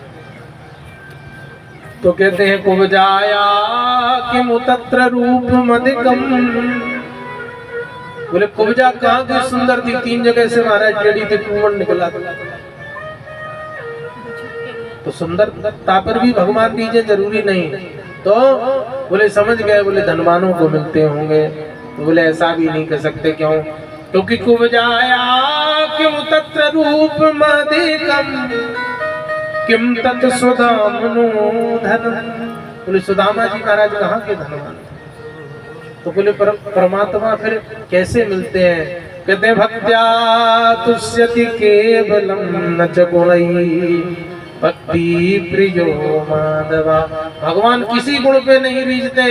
तो कहते हैं कुब्जाया किम तत्र रूपमधिकम। बोले कुब्जा कहाँ की सुंदर थी? 3 जगह से महाराज टेढ़ी थी, कुंवर निकला था। तो सुंदरता पर भी भगवान दीजिए, जरूरी नहीं। तो बोले समझ गए, बोले धनवानों को मिलते होंगे। तो बोले ऐसा भी नहीं कर सकते, क्यों? क्योंकि कुब्जाया किम तत्र रूपमधिकम किम तत् सुदामनो धनम। बोले सुदामा जी महाराज कहाँ के धनवान? तो बोले परमात्मा फिर कैसे मिलते हैं? कहते हैं भक्त्या तुष्यति केवलम न च गुणैः भक्ति प्रियो माधवा। भगवान किसी गुण पे नहीं रीझते,